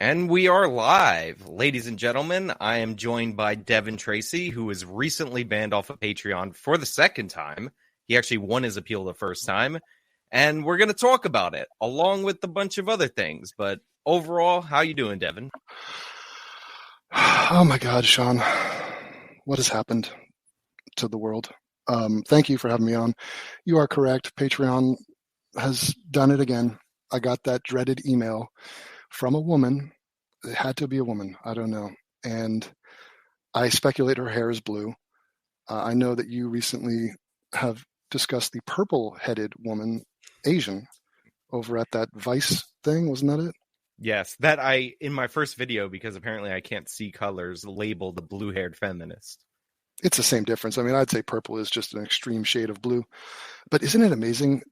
And we are live. Ladies and gentlemen, I am joined by Devin Tracy, who was recently banned off of Patreon for the second time. He actually won his appeal the first time. And we're going to talk about it, along with a bunch of other things. But overall, how you doing, Devin? Oh my God, Sean. What has happened to the world? Thank you for having me on. You are correct. Patreon has done it again. I got that dreaded email from a woman. It had to be a woman. I don't know. And I speculate her hair is blue. I know that you recently have discussed the purple-headed woman, Asian, over at that Vice thing. Wasn't that it? Yes, that I, in my first video, because apparently I can't see colors, labeled the blue-haired feminist. It's the same difference. I mean, I'd say purple is just an extreme shade of blue. But isn't it amazing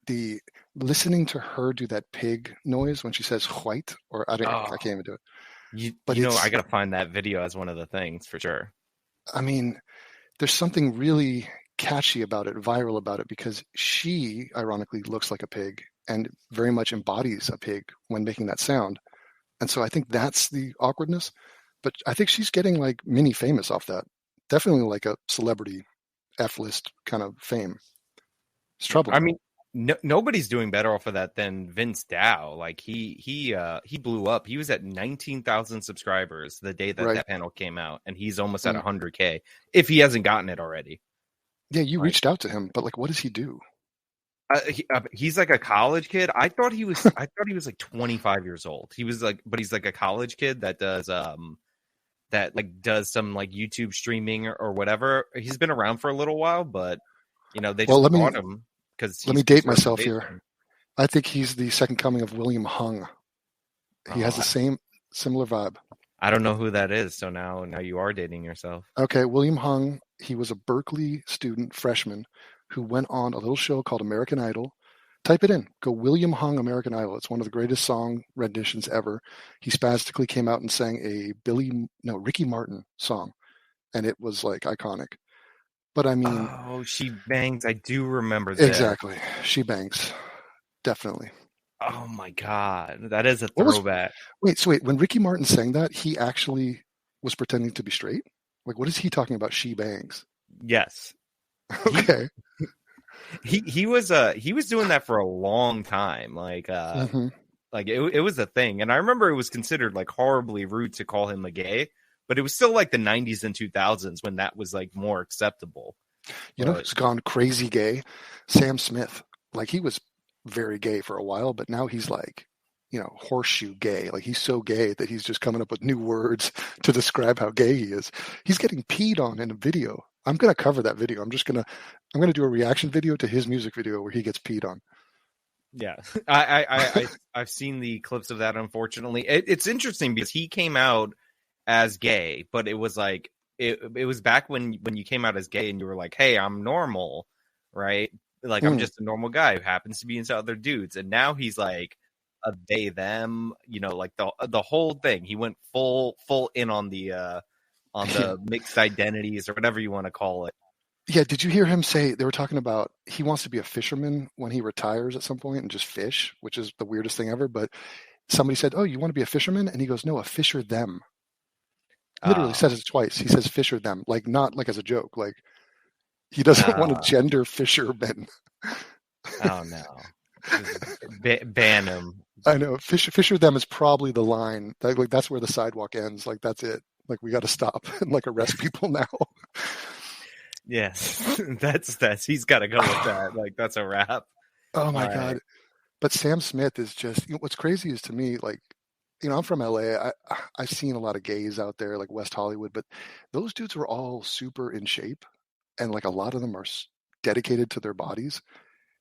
listening to her do that pig noise when she says white? Or I can't even do it. I got to find that video as one of the things for sure. I mean, there's something really catchy about it, viral about it, because she ironically looks like a pig and very much embodies a pig when making that sound. And so I think that's the awkwardness. But I think she's getting like mini famous off that. Definitely like a celebrity F-list kind of fame. It's troubling. I mean, nobody's doing better off of that than Vince Dow. Like he blew up. He was at 19,000 subscribers the day that that panel came out, and he's almost at 100K if he hasn't gotten it already. Yeah, you reached out to him, but like, what does he do? He's like a college kid. I thought he was like 25 years old. He's like a college kid that does does some like YouTube streaming or whatever. He's been around for a little while, but they just bought him because. Let me date myself here. I think he's the second coming of William Hung. He has the similar vibe. I don't know who that is, so now you are dating yourself. Okay, William Hung. He was a Berkeley student, freshman, who went on a little show called American Idol. Type it in. Go William Hung, American Idol. It's one of the greatest song renditions ever. He spastically came out and sang a Ricky Martin song, and it was like iconic. But I mean, She Bangs. I do remember that. Exactly. She Bangs. Definitely. Oh my God, that is a throwback. Wait. When Ricky Martin sang that, he actually was pretending to be straight. Like, what is he talking about? She Bangs. Yes. Okay. He was doing that for a long time. Like it was a thing. And I remember it was considered like horribly rude to call him a gay, but it was still like the 90s and 2000s when that was like more acceptable. Who's gone crazy gay? Sam Smith. Like, he was very gay for a while, but now he's like, horseshoe gay. Like, he's so gay that he's just coming up with new words to describe how gay he is. He's getting peed on in a video. I'm going to cover that video. I'm going to do a reaction video to his music video where he gets peed on. Yeah. I've seen the clips of that. Unfortunately, it's interesting because he came out as gay, but it was like, it was back when you came out as gay and you were like, hey, I'm normal. Right. Like, I'm just a normal guy who happens to be into other dudes. And now he's like a they, them, like the whole thing. He went full in on the mixed identities or whatever you want to call it. Yeah. Did you hear him say they were talking about he wants to be a fisherman when he retires at some point and just fish, which is the weirdest thing ever. But somebody said, oh, you want to be a fisherman? And he goes, no, a fisher them. Literally says it twice. He says fisher them, like not like as a joke. Like, he doesn't want to gender fishermen. Oh no. Ban him. I know. Fisher them is probably the line. Like, that's where the sidewalk ends. Like, that's it. Like, we got to stop and like arrest people now. Yes, that's he's got to go with that. Like, that's a wrap. Oh my God. But Sam Smith is just, what's crazy is, to me, like, I'm from LA. I've seen a lot of gays out there, like West Hollywood, but those dudes were all super in shape, and like a lot of them are dedicated to their bodies.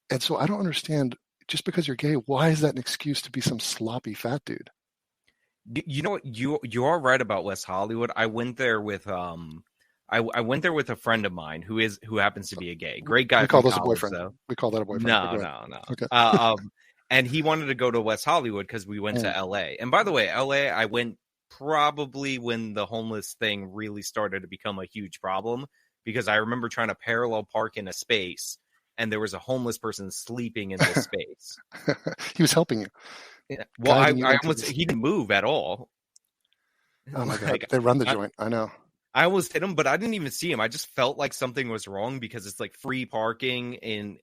And so I don't understand, just because you're gay, why is that an excuse to be some sloppy fat dude? You know what? You are right about West Hollywood. I went there with I went there with a friend of mine who happens to be a gay. Great guy. We call this a boyfriend. Though. We call that a boyfriend. No. Okay. And he wanted to go to West Hollywood because we went to LA. And by the way, LA, I went probably when the homeless thing really started to become a huge problem, because I remember trying to parallel park in a space and there was a homeless person sleeping in this space. He was helping you. Yeah. Well, he didn't move at all. Oh my God. Like They run the I, joint. I know. I almost hit him, but I didn't even see him. I just felt like something was wrong because it's like free parking in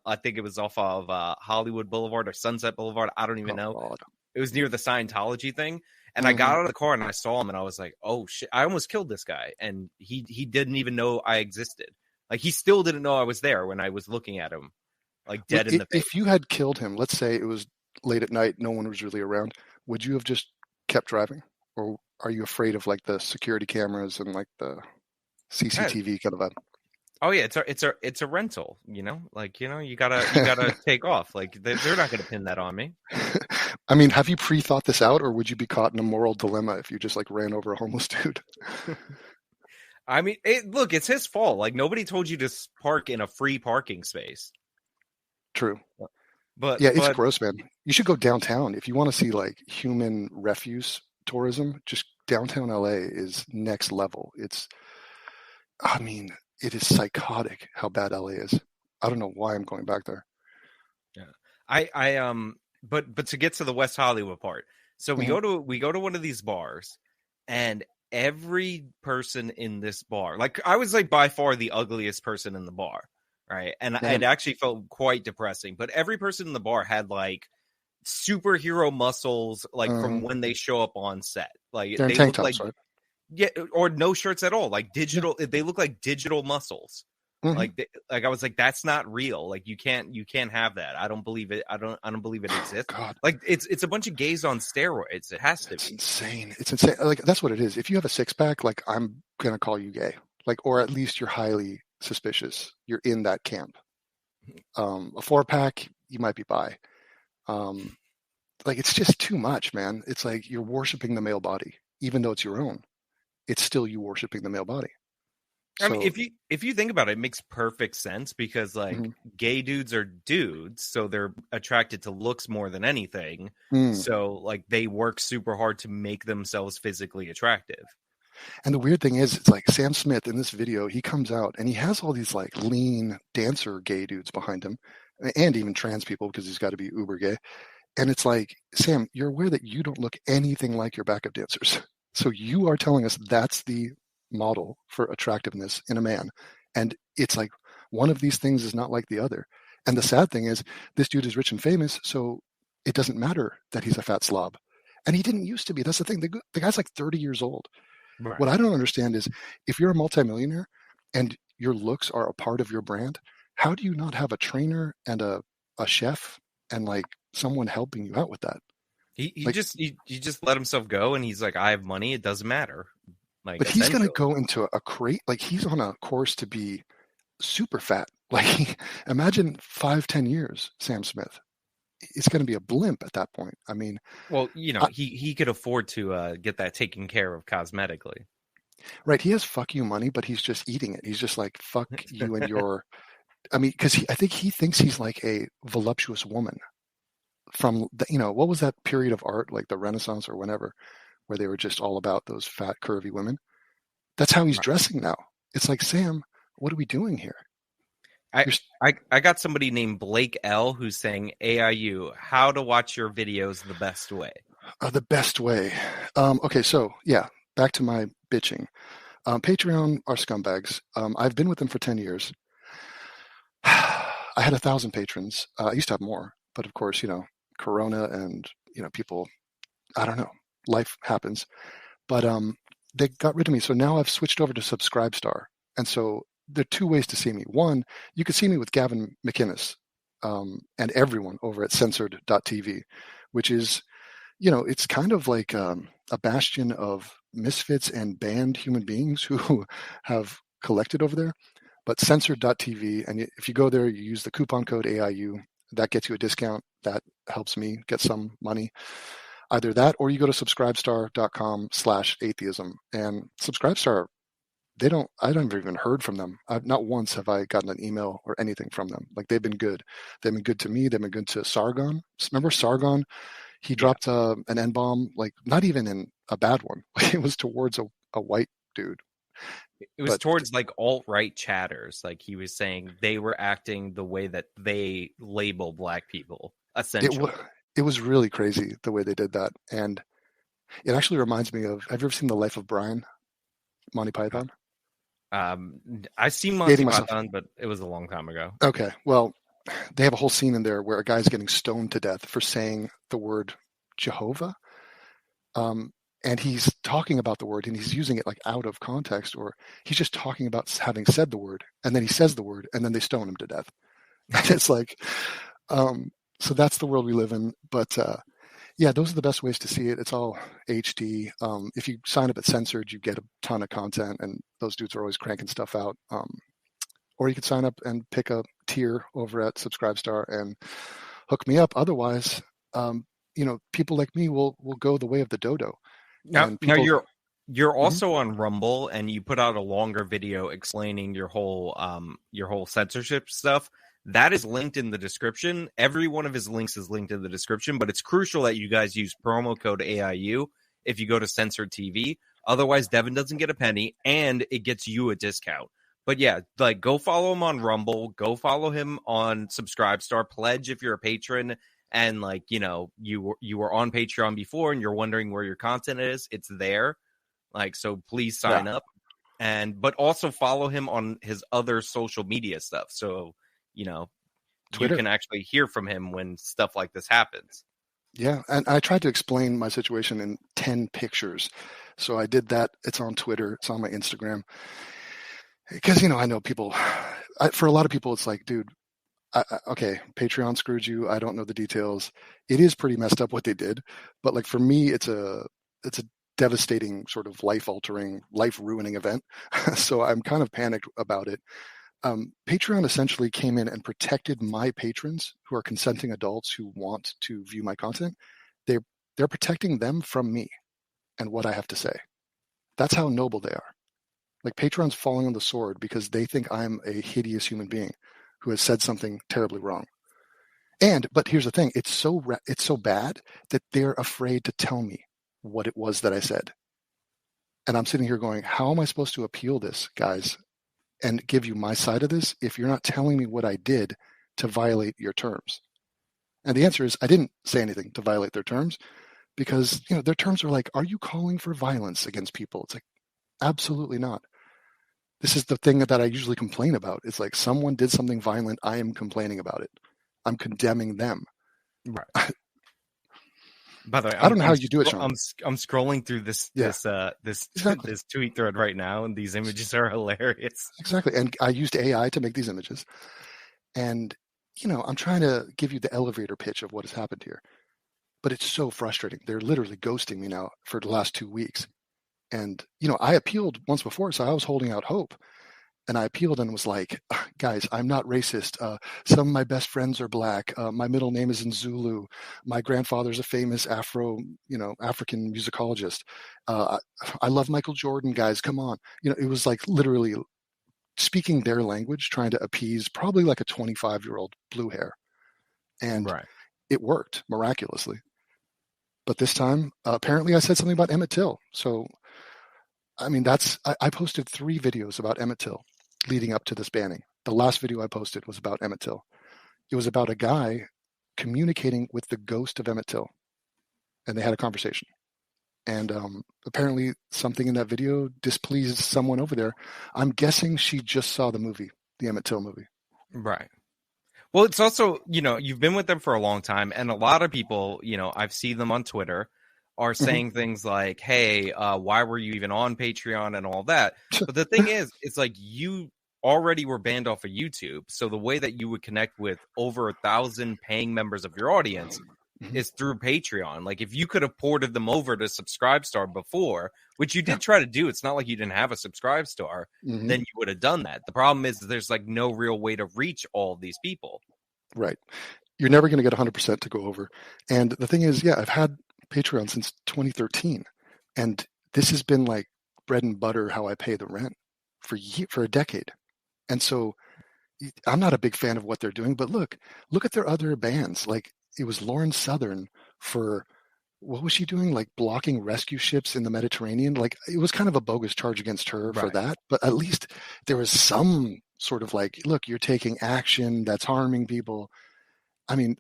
I think it was off of Hollywood Boulevard or Sunset Boulevard. I don't even Oh know. God. It was near the Scientology thing, and I Mm-hmm. got out of the car and I saw him, and I was like, "Oh shit!" I almost killed this guy, and he didn't even know I existed. Like he still didn't know I was there when I was looking at him, like dead in the face. If you had killed him, let's say it was late at night, no one was really around, would you have just kept driving? Or are you afraid of like the security cameras and like the Yeah. CCTV kind of vibe? Oh yeah, it's a rental. Like you gotta take off. Like they're not gonna pin that on me. I mean, have you pre-thought this out, or would you be caught in a moral dilemma if you just like ran over a homeless dude? I mean, look, it's his fault. Like nobody told you to park in a free parking space. True. But Yeah, it's but gross, man. You should go downtown if you want to see like human refuse tourism. Just downtown LA is next level. I mean, it is psychotic how bad LA is. I don't know why I'm going back there. yeah, but to get to the West Hollywood part, so we Mhm. go to one of these bars, and every person in this bar, like I was like by far the ugliest person in the bar, right? And it Man, actually felt quite depressing. But every person in the bar had like superhero muscles, like from when they show up on set. Like they're in they tank look like tops, right? yeah, or no shirts at all. Like Yeah. digital, they look like digital muscles. Hmm. Like I was like, that's not real. Like you can't have that. I don't believe it. I don't believe it exists. God, Like it's a bunch of gays on steroids. It has to it's be. insane. It's insane. Like that's what it is. If you have a six pack, like I'm gonna call you gay. Like, or at least you're highly suspicious. You're in that camp. A four pack, you might be bi. Um, like it's just too much, man. It's like you're worshiping the male body, even though it's your own. It's still you worshiping the male body. I mean, So, if you think about it, it makes perfect sense because like mhm. gay dudes are dudes, so they're attracted to looks more than anything. Mm. So like they work super hard to make themselves physically attractive. And the weird thing is, it's like Sam Smith in this video, he comes out and he has all these like lean dancer gay dudes behind him, and even trans people because he's got to be uber gay. And it's like, Sam, you're aware that you don't look anything like your backup dancers. So you are telling us that's the model for attractiveness in a man. And it's like one of these things is not like the other. And the sad thing is, this dude is rich and famous, so it doesn't matter that he's a fat slob. And he didn't used to be. That's the thing. The guy's like 30 years old. What Right. I don't understand is if you're a multimillionaire and your looks are a part of your brand, how do you not have a trainer and a chef and like someone helping you out with that? Like, He just let himself go, and he's like, I have money. It doesn't matter. Like but he's going to essentially. go into a crate. Like he's on a course to be super fat. Like imagine 5, 10 years, Sam Smith. It's going to be a blimp at that point. I mean, Well, I, he could afford to get that taken care of cosmetically. right. He has fuck you money, but he's just eating it. He's just like, fuck you and your, I mean, because I think he thinks he's like a voluptuous woman from the, what was that period of art, like the Renaissance or whenever, where they were just all about those fat, curvy women. That's how he's Right. dressing now. It's like, Sam, what are we doing here? I, You're I got somebody named Blake L who's saying AIU, how to watch your videos the best way. the best way. Okay, so yeah, back to my bitching. Patreon are scumbags. I've been with them for 10 years. I had 1,000 patrons. I used to have more, but of course, Corona and, people, I don't know, life happens. But they got rid of me. So now I've switched over to Subscribestar. And so there are two ways to see me. One, you could see me with Gavin McInnes and everyone over at censored.tv, which is, it's kind of like a bastion of misfits and banned human beings who have collected over there. But censored.tv, and if you go there, you use the coupon code AIU, that gets you a discount. That helps me get some money. Either that or you go to subscribestar.com/atheism. And Subscribestar, I don't even heard from them. Not once have I gotten an email or anything from them. Like they've been good. They've been good to me. They've been good to Sargon. Remember Sargon? He Yeah. dropped an N-bomb, like not even in a bad one. It was towards a white dude. It was But towards like alt-right chatters. Like he was saying they were acting the way that they label black people, it, essentially. it was really crazy the way they did that. And It actually reminds me of, have you ever seen The Life of Brian, Monty Python? I've seen Monty Dating myself. Python, but it was a long time ago. Okay. Well, they have a whole scene in there where a guy's getting stoned to death for saying the word Jehovah. And he's talking about the word and he's using it like out of context, or he's just talking about having said the word, and then he says the word and then they stone him to death. And it's like, so that's the world we live in. But yeah, those are the best ways to see it. It's all HD. If you sign up at Censored, you get a ton of content, and those dudes are always cranking stuff out. Or you could sign up and pick a tier over at Subscribestar and hook me up. Otherwise, people like me will go the way of the dodo. Now you're Mm-hmm. also on Rumble, and you put out a longer video explaining your whole censorship stuff. That is linked in the description. Every one of his links is linked in the description, but it's crucial that you guys use promo code AIU if you go to Censored TV. Otherwise, Devin doesn't get a penny, and it gets you a discount. But yeah, like, go follow him on Rumble. Go follow him on Subscribestar. Pledge if you're a patron, and like, you were on Patreon before, and you're wondering where your content is. It's there. Like, so please sign up, but also follow him on his other social media stuff. So, Twitter. You can actually hear from him when stuff like this happens. Yeah, and I tried to explain my situation in 10 pictures. So I did that. It's on Twitter. It's on my Instagram. Because, I know people, for a lot of people, it's like, dude, okay, Patreon screwed you. I don't know the details. It is pretty messed up what they did. But like, for me, it's a devastating, sort of life-altering, life-ruining event. So I'm kind of panicked about it. Patreon essentially came in and protected my patrons, who are consenting adults who want to view my content. They're protecting them from me and what I have to say. That's how noble they are. Like, Patreon's falling on the sword because they think I'm a hideous human being who has said something terribly wrong. But here's the thing: it's so bad that they're afraid to tell me what it was that I said. And I'm sitting here going, how am I supposed to appeal this, guys, and give you my side of this if you're not telling me what I did to violate your terms? And the answer is, I didn't say anything to violate their terms, because their terms are like, are you calling for violence against people? It's like, absolutely not. This is the thing that I usually complain about. It's like, someone did something violent, I am complaining about it. I'm condemning them. Right. By the way, I don't know how you do it, Sean. I'm scrolling through this tweet thread right now, and these images are hilarious. Exactly. And I used AI to make these images. And, I'm trying to give you the elevator pitch of what has happened here. But it's so frustrating. They're literally ghosting me now for the last 2 weeks. And, I appealed once before, so I was holding out hope. And I appealed and was like, guys, I'm not racist. Some of my best friends are black. My middle name is in Zulu. My grandfather's a famous African musicologist. I love Michael Jordan, guys. Come on. It was like literally speaking their language, trying to appease probably like a 25-year-old blue hair. And It worked miraculously. But this time, apparently I said something about Emmett Till. So, I mean, I posted 3 videos about Emmett Till leading up to this banning. The last video I posted was about Emmett Till. It was about a guy communicating with the ghost of Emmett Till, and they had a conversation. And apparently something in that video displeased someone over there. I'm guessing she just saw the movie, the Emmett Till movie. Right. Well, it's also, you've been with them for a long time, and a lot of people, I've seen them on Twitter, are saying things like, hey, why were you even on Patreon and all that? But the thing is, it's like, you already were banned off of YouTube. So the way that you would connect with over 1,000 paying members of your audience is through Patreon. Like, if you could have ported them over to Subscribestar before, which you did try to do, it's not like you didn't have a Subscribestar, then you would have done that. The problem is there's like no real way to reach all of these people. Right. You're never going to get 100% to go over. And the thing is, I've had Patreon since 2013, and this has been like bread and butter how I pay the rent for a decade. And so I'm not a big fan of what they're doing, but look at their other bans. Like, it was Lauren Southern for, what was she doing? Like, blocking rescue ships in the Mediterranean. Like, it was kind of a bogus charge against her for that, but at least there was some sort of like, look, you're taking action that's harming people. I mean,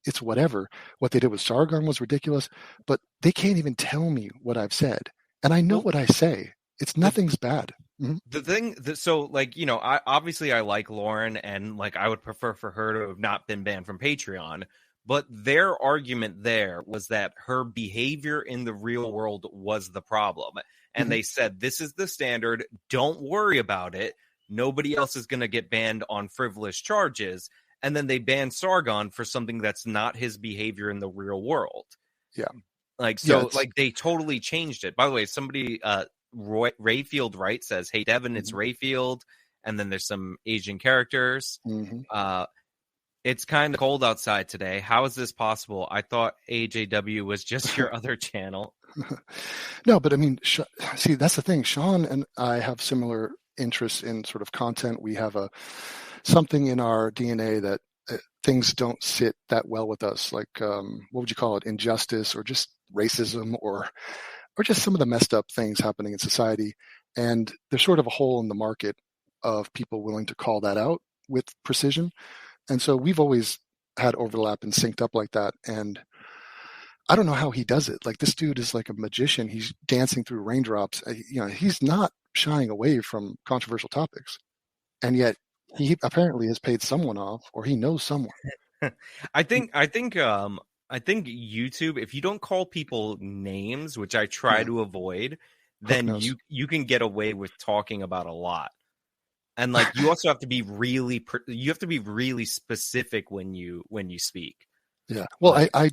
it's whatever. What they did with Sargon was ridiculous, but they can't even tell me what I've said. And I know Well, what I say. It's the nothing's bad. the thing that, so like, I obviously I like Lauren, and like I would prefer for her to have not been banned from Patreon, but their argument there was that her behavior in the real world was the problem. And they said, this is the standard, don't worry about it, nobody else is going to get banned on frivolous charges. And then they banned Sargon for something that's not his behavior in the real world. Yeah. Like, Yeah, so like they totally changed it. By the way, somebody Rayfield Wright says, hey Devin, it's Rayfield, and then there's some Asian characters. It's kind of cold outside today. How is this possible? I thought AJW was just your other channel. No, but I mean, see, that's the thing. Sean and I have similar interests in sort of content. We have something in our DNA that things don't sit that well with us. Like, what would you call it? Injustice, or just racism, or just some of the messed up things happening in society. And there's sort of a hole in the market of people willing to call that out with precision. And so we've always had overlap and synced up like that. And I don't know how he does it. Like, this dude is like a magician. He's dancing through raindrops. He's not shying away from controversial topics. And yet he apparently has paid someone off, or he knows someone. I think YouTube, if you don't call people names, which I try to avoid, then you can get away with talking about a lot. And like, you also have to be really specific when you speak. Yeah. Well, I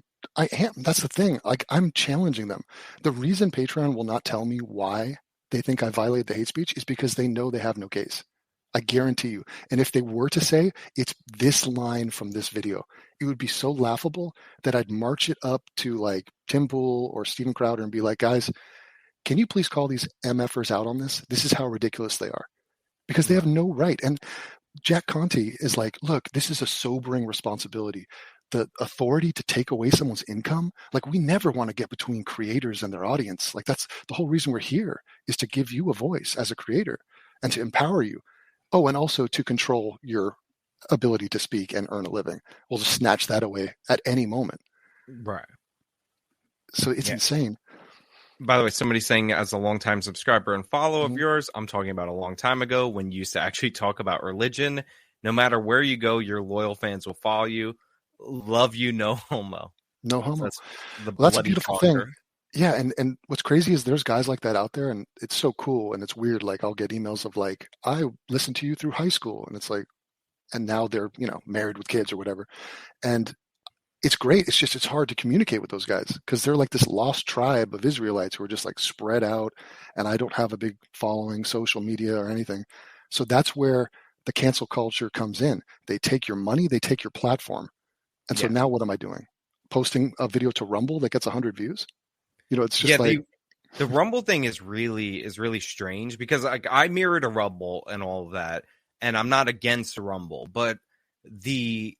am. That's the thing. Like, I'm challenging them. The reason Patreon will not tell me why they think I violated the hate speech is because they know they have no case. I guarantee you. And if they were to say it's this line from this video, it would be so laughable that I'd march it up to like Tim Pool or Steven Crowder and be like, guys, can you please call these MFers out on this? This is how ridiculous they are. Because they have no right. And Jack Conte is like, look, this is a sobering responsibility. The authority to take away someone's income, like, we never want to get between creators and their audience. Like, that's the whole reason we're here, is to give you a voice as a creator and to empower you. Oh, and also to control your ability to speak and earn a living. We'll just snatch that away at any moment. Right. So it's insane. By the way, somebody's saying, as a longtime subscriber and follower of yours, I'm talking about a long time ago when you used to actually talk about religion. No matter where you go, your loyal fans will follow you. Love you, no homo. No homo. So that's a beautiful thing. Yeah, and what's crazy is there's guys like that out there, and it's so cool, and it's weird. Like, I'll get emails of like, I listened to you through high school, and it's like, and now they're, married with kids or whatever. And it's great. It's just, it's hard to communicate with those guys because they're like this lost tribe of Israelites who are just like spread out, and I don't have a big following, social media or anything. So that's where the cancel culture comes in. They take your money, they take your platform. And so now what am I doing? Posting a video to Rumble that gets 100 views? It's just the Rumble thing is really strange because I mirrored a Rumble and all of that, and I'm not against Rumble, but the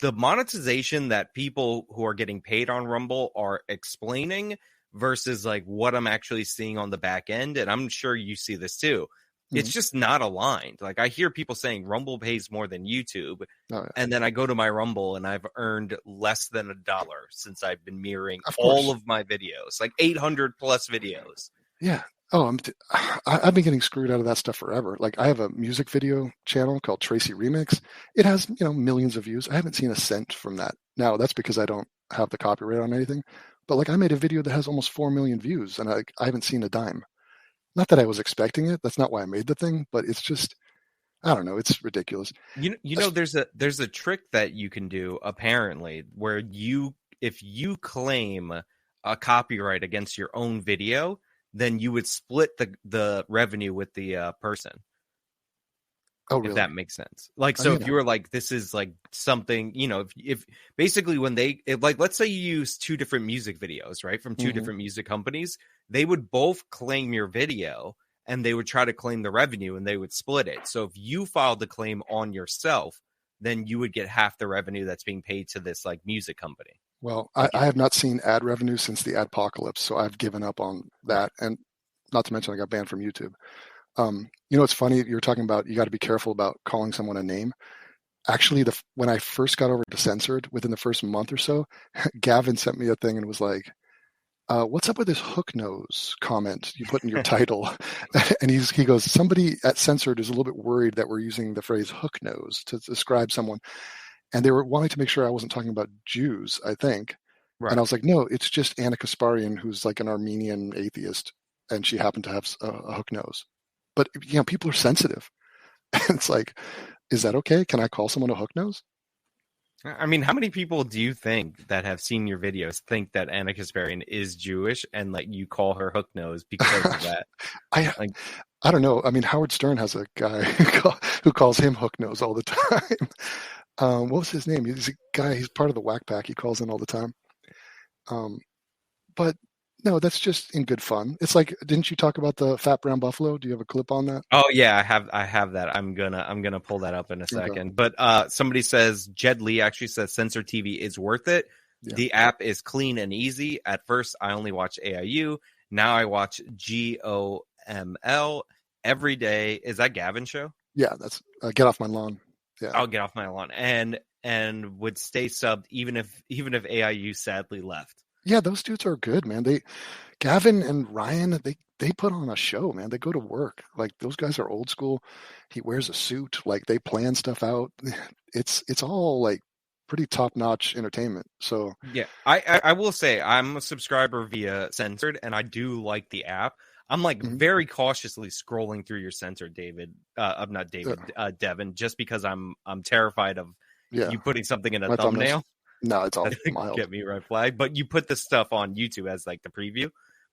monetization that people who are getting paid on Rumble are explaining versus like what I'm actually seeing on the back end, and I'm sure you see this too. It's just not aligned. Like, I hear people saying Rumble pays more than YouTube. And then I go to my Rumble and I've earned less than $1 since I've been mirroring all of my videos, like 800 plus videos. Yeah. Oh, I've been getting screwed out of that stuff forever. Like, I have a music video channel called Tracy Remix. It has, millions of views. I haven't seen a cent from that. Now, that's because I don't have the copyright on anything. But like, I made a video that has almost 4 million views, and I haven't seen a dime. Not that I was expecting it. That's not why I made the thing, but it's just, I don't know. It's ridiculous. There's a trick that you can do, apparently, where if you claim a copyright against your own video, then you would split the revenue with the person. Oh, really? If that makes sense. Like, so if you were like, this is like something, if basically when let's say you use 2 different music videos, right, from 2 different music companies, they would both claim your video and they would try to claim the revenue and they would split it. So if you filed the claim on yourself, then you would get half the revenue that's being paid to this like music company. Well, I have not seen ad revenue since the adpocalypse, so I've given up on that. And not to mention I got banned from YouTube. It's funny, you're talking about you got to be careful about calling someone a name. Actually, when I first got over to censored, within the first month or so, Gavin sent me a thing and was like, "What's up with this hook nose comment you put in your title?" And he goes, "Somebody at censored is a little bit worried that we're using the phrase hook nose to describe someone, and they were wanting to make sure I wasn't talking about Jews, I think." And I Right. was like, "No, it's just Anna Kasparian, who's like an Armenian atheist, and she happened to have a hook nose." But people are sensitive. It's like, is that okay? Can I call someone a hook nose? I mean, how many people do you think that have seen your videos think that Anna Kasparian is Jewish and like you call her hook nose because of that? I Like, I don't know. I mean, Howard Stern has a guy who calls him hook nose all the time. What was his name? He's a guy. He's part of the Whack Pack. He calls in all the time. Um, but no, that's just in good fun. It's like, didn't you talk about the fat brown buffalo? Do you have a clip on that? oh yeah, I have that. I'm gonna pull that up in a Okay. second. But somebody says Jed Lee actually says Censor TV is worth it. Yeah. The app is clean and easy. At first, I only watch AIU. Now I watch GOML every day. Is that Gavin show? Yeah. That's Get Off My Lawn. Yeah. I'll get off my lawn and would stay subbed even if AIU sadly left. Yeah. Those dudes are good, man. Gavin and Ryan, they put on a show, man. They go to work. Like those guys are old school. He wears a suit. Like they plan stuff out. It's all like pretty top notch entertainment. So Yeah, I will say I'm a subscriber via Censored, and I do like the app. I'm like mhm. very cautiously scrolling through your Censored, David. I'm not David, uh, Devin, just because I'm terrified of yeah, you putting something in a my thumbnails. thumbnail No, it's all that mild. get me red flag. But you put the stuff on YouTube as like the preview.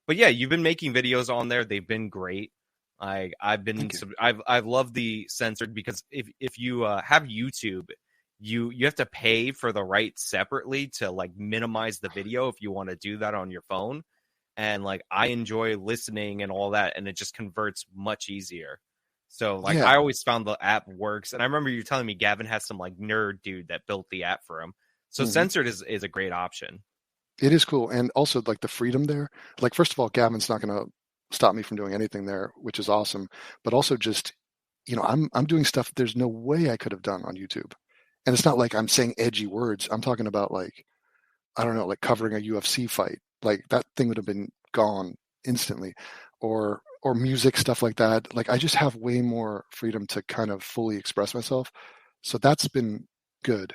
But yeah, you've been making videos on there. They've been great. I've been Thank you. I've loved the Censored because if you have YouTube, you have to pay for the rights separately to like minimize the video if you want to do that on your phone. And like I enjoy listening and all that, and it just converts much easier. So like Yeah. I always found the app works. And I remember you telling me Gavin has some like nerd dude that built the app for him. So Mhm. Censored is a great option. It is cool, and also like the freedom there. Like first of all, Gavin's not going to stop me from doing anything there, which is awesome. But also just I'm doing stuff there's no way I could have done on YouTube, and it's not like I'm saying edgy words. I'm talking about like I don't know, like covering a UFC fight. Like that thing would have been gone instantly, or music stuff like that. Like I just have way more freedom to kind of fully express myself. So that's been good.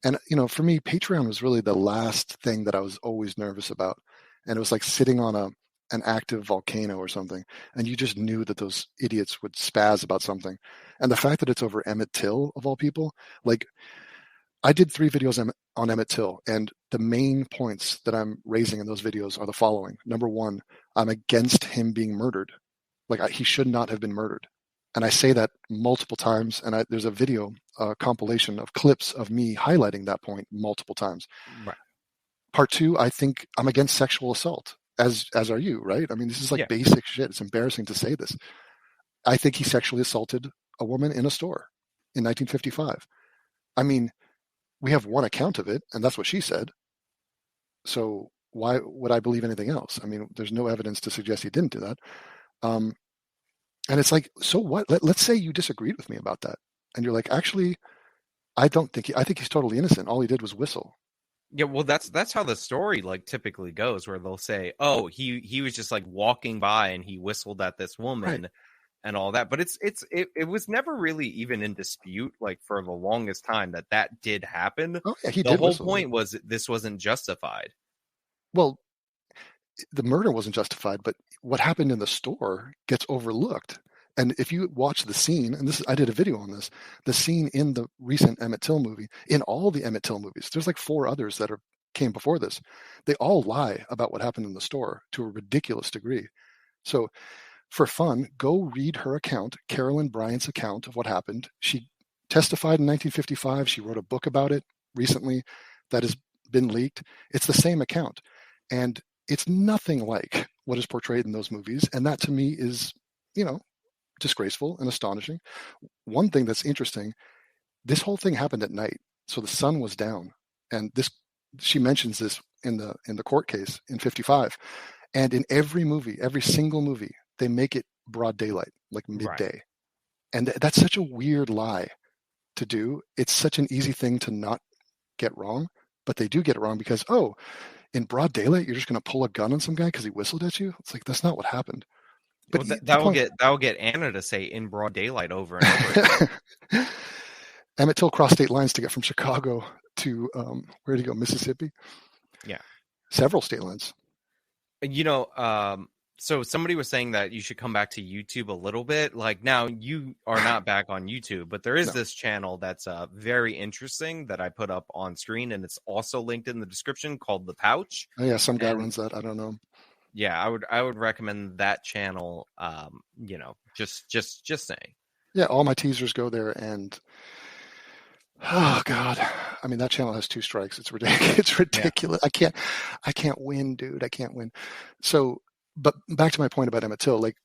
And for me, Patreon was really the last thing that I was always nervous about. And it was like sitting on an active volcano or something, and you just knew that those idiots would spaz about something. And the fact that it's over Emmett Till of all people, like I did 3 videos on Emmett Till, and the main points that I'm raising in those videos are the following. Number one, I'm against him being murdered. Like he should not have been murdered. And I say that multiple times, and there's a video compilation of clips of me highlighting that point multiple times. Right. Part two, I think I'm against sexual assault, as are you, right? I mean, this is like Yeah. basic shit. It's embarrassing to say this. I think he sexually assaulted a woman in a store in 1955. I mean, we have one account of it, and that's what she said. So why would I believe anything else? I mean, there's no evidence to suggest he didn't do that. Um, and it's like, so what? Let's say you disagreed with me about that, and you're like, actually, I don't think I think he's totally innocent. All he did was whistle. Yeah, well, that's how the story like typically goes, where they'll say, "Oh, he was just like walking by and he whistled at this Right. woman and all that." But it was never really even in dispute, like for the longest time that did happen. Oh yeah, he The did whole whistle. point was that this wasn't justified. Well, the murder wasn't justified, but what happened in the store gets overlooked. And if you watch the scene, and I did a video on this, the scene in the recent Emmett Till movie, in all the Emmett Till movies, there's like 4 others that came before this. They all lie about what happened in the store to a ridiculous degree. So for fun, go read her account, Carolyn Bryant's account of what happened. She testified in 1955. She wrote a book about it recently that has been leaked. It's the same account. And it's nothing like what is portrayed in those movies. And that to me is, disgraceful and astonishing. One thing that's interesting, this whole thing happened at night. So the sun was down. And she mentions this in the court case in 55. And in every movie, every single movie, they make it broad daylight, like Right. midday. And that's such a weird lie. to do. It's such an easy thing to not get wrong, but they do get it wrong because, in broad daylight, you're just going to pull a gun on some guy because he whistled at you. It's like, that's not what happened. But Well, that will get Anna to say "in broad daylight" over and over again. Emmett Till crossed state lines to get from Chicago to where did he go? Mississippi. Yeah, several state lines. So somebody was saying that you should come back to YouTube a little bit. Like, now you are not back on YouTube, but there is this channel that's very interesting that I put up on screen, and it's also linked in the description, called The Pouch. Oh yeah, some guy runs that. I don't know. Yeah, I would recommend that channel. Just saying. Yeah, all my teasers go there, and oh god, I mean, that channel has 2 strikes. It's ridiculous. It's ridiculous. Yeah. I can't win, dude. I can't win. So, but back to my point about Emmett Till, like,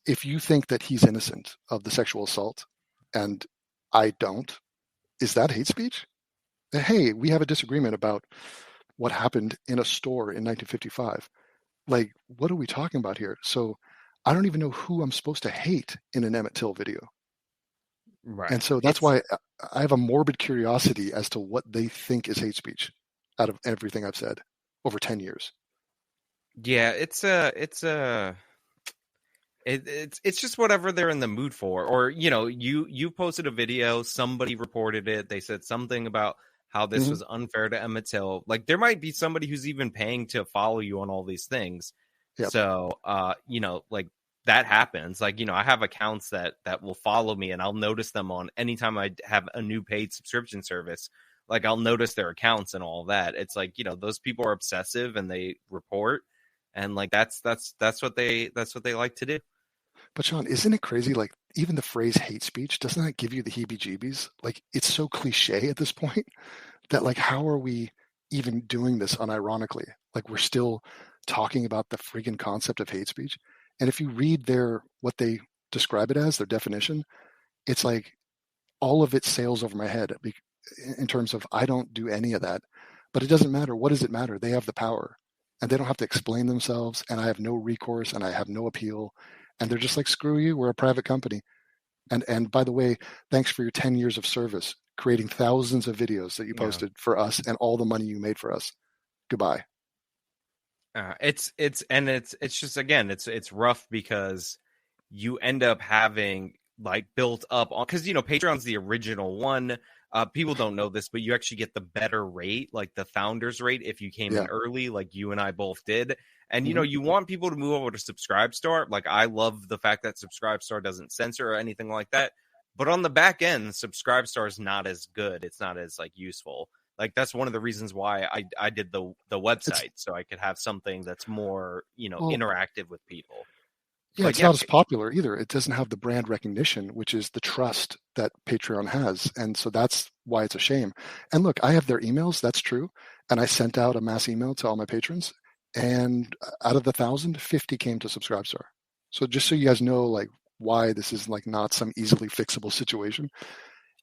if you think that he's innocent of the sexual assault, and I don't, is that hate speech? Hey, we have a disagreement about what happened in a store in 1955. Like, what are we talking about here? So I don't even know who I'm supposed to hate in an Emmett Till video. Right. And so that's why I have a morbid curiosity as to what they think is hate speech out of everything I've said over 10 years. Yeah, it's just whatever they're in the mood for. Or, you posted a video, somebody reported it, they said something about how this was unfair to Emmett Till. Like, there might be somebody who's even paying to follow you on all these things. Yep. So, like, that happens. Like, I have accounts that will follow me, and I'll notice them on anytime I have a new paid subscription service. Like, I'll notice their accounts and all that. It's like, those people are obsessive and they report, and like, that's what they like to do. But Sean, isn't it crazy? Like, even the phrase hate speech, doesn't that give you the heebie-jeebies? Like, it's so cliche at this point that, like, how are we even doing this unironically? Like, we're still talking about the freaking concept of hate speech. And if you read what they describe it as, their definition, it's like all of it sails over my head in terms of, I don't do any of that. But it doesn't matter. What does it matter? They have the power, and they don't have to explain themselves, and I have no recourse, and I have no appeal. And they're just like, screw you, we're a private company. And by the way, thanks for your 10 years of service, creating thousands of videos that you posted for us and all the money you made for us. Goodbye. It's just, again, it's rough because you end up having, like, built up on, because Patreon's the original one. People don't know this, but you actually get the better rate, like the founders rate, if you came in early, like you and I both did. And you want people to move over to Subscribestar. Like, I love the fact that Subscribestar doesn't censor or anything like that. But on the back end, Subscribestar is not as good. It's not as, like, useful. Like, that's one of the reasons why I did the website, so I could have something that's more, interactive with people. Yeah, it's not as popular either. It doesn't have the brand recognition, which is the trust that Patreon has. And so that's why it's a shame. And look, I have their emails. That's true. And I sent out a mass email to all my patrons. And out of the 1,000, 50 came to Subscribestar. So just so you guys know, like, why this is, like, not some easily fixable situation,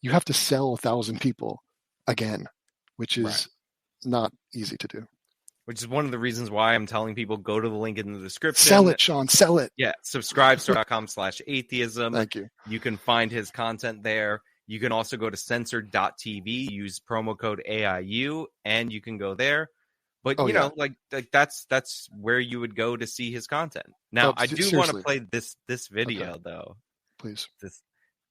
you have to sell 1,000 people again, which is not easy to do. Which is one of the reasons why I'm telling people, go to the link in the description. Sell it, Sean. Sell it. Yeah. Subscribestar.com/atheism. Thank you. You can find his content there. You can also go to censored.tv, use promo code AIU, and you can go there. But, like that's where you would go to see his content. Now, I do want to play this video, though. Please.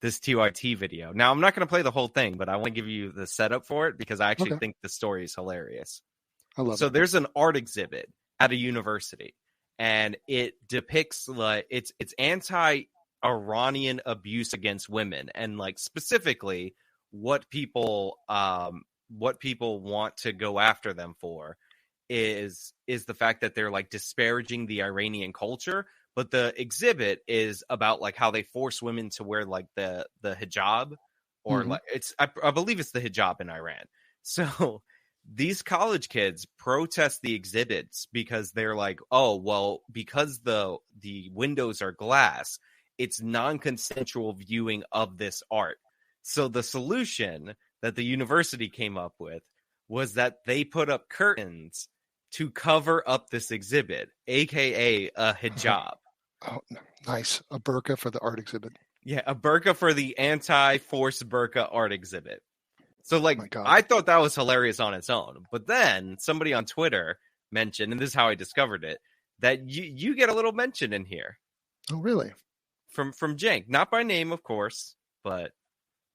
This TYT video. Now, I'm not going to play the whole thing, but I want to give you the setup for it because I actually think the story is hilarious. I love it. So there's an art exhibit at a university, and it depicts, like, it's anti-Iranian abuse against women, and, like, specifically what people want to go after them for is the fact that they're, like, disparaging the Iranian culture. But the exhibit is about, like, how they force women to wear, like, the hijab, or like, I believe it's the hijab in Iran. So these college kids protest the exhibits because they're like, oh, well, because the windows are glass, it's non-consensual viewing of this art. So the solution that the university came up with was that they put up curtains to cover up this exhibit, aka a hijab. Oh, nice. A burqa for the art exhibit. Yeah, a burqa for the anti-forced burqa art exhibit. So, like, My God. I thought that was hilarious on its own. But then somebody on Twitter mentioned, and this is how I discovered it, that you get a little mention in here Oh, really? from Jank, not by name, of course, but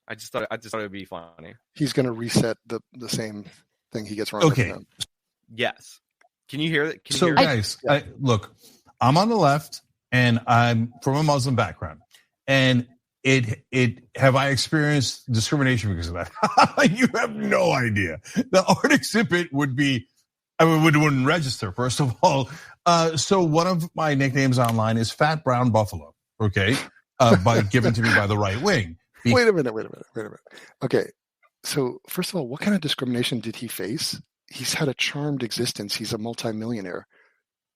I just thought it would be funny. He's going to reset the same thing he gets wrong every time. Yes. Can you hear it? Guys, look, I'm on the left, and I'm from a Muslim background, and have I experienced discrimination because of that? You have no idea. The art exhibit wouldn't register, first of all. So one of my nicknames online is Fat Brown Buffalo, okay, given to me by the right wing. Wait a minute. Okay, so first of all, what kind of discrimination did he face? He's had a charmed existence. He's a multimillionaire,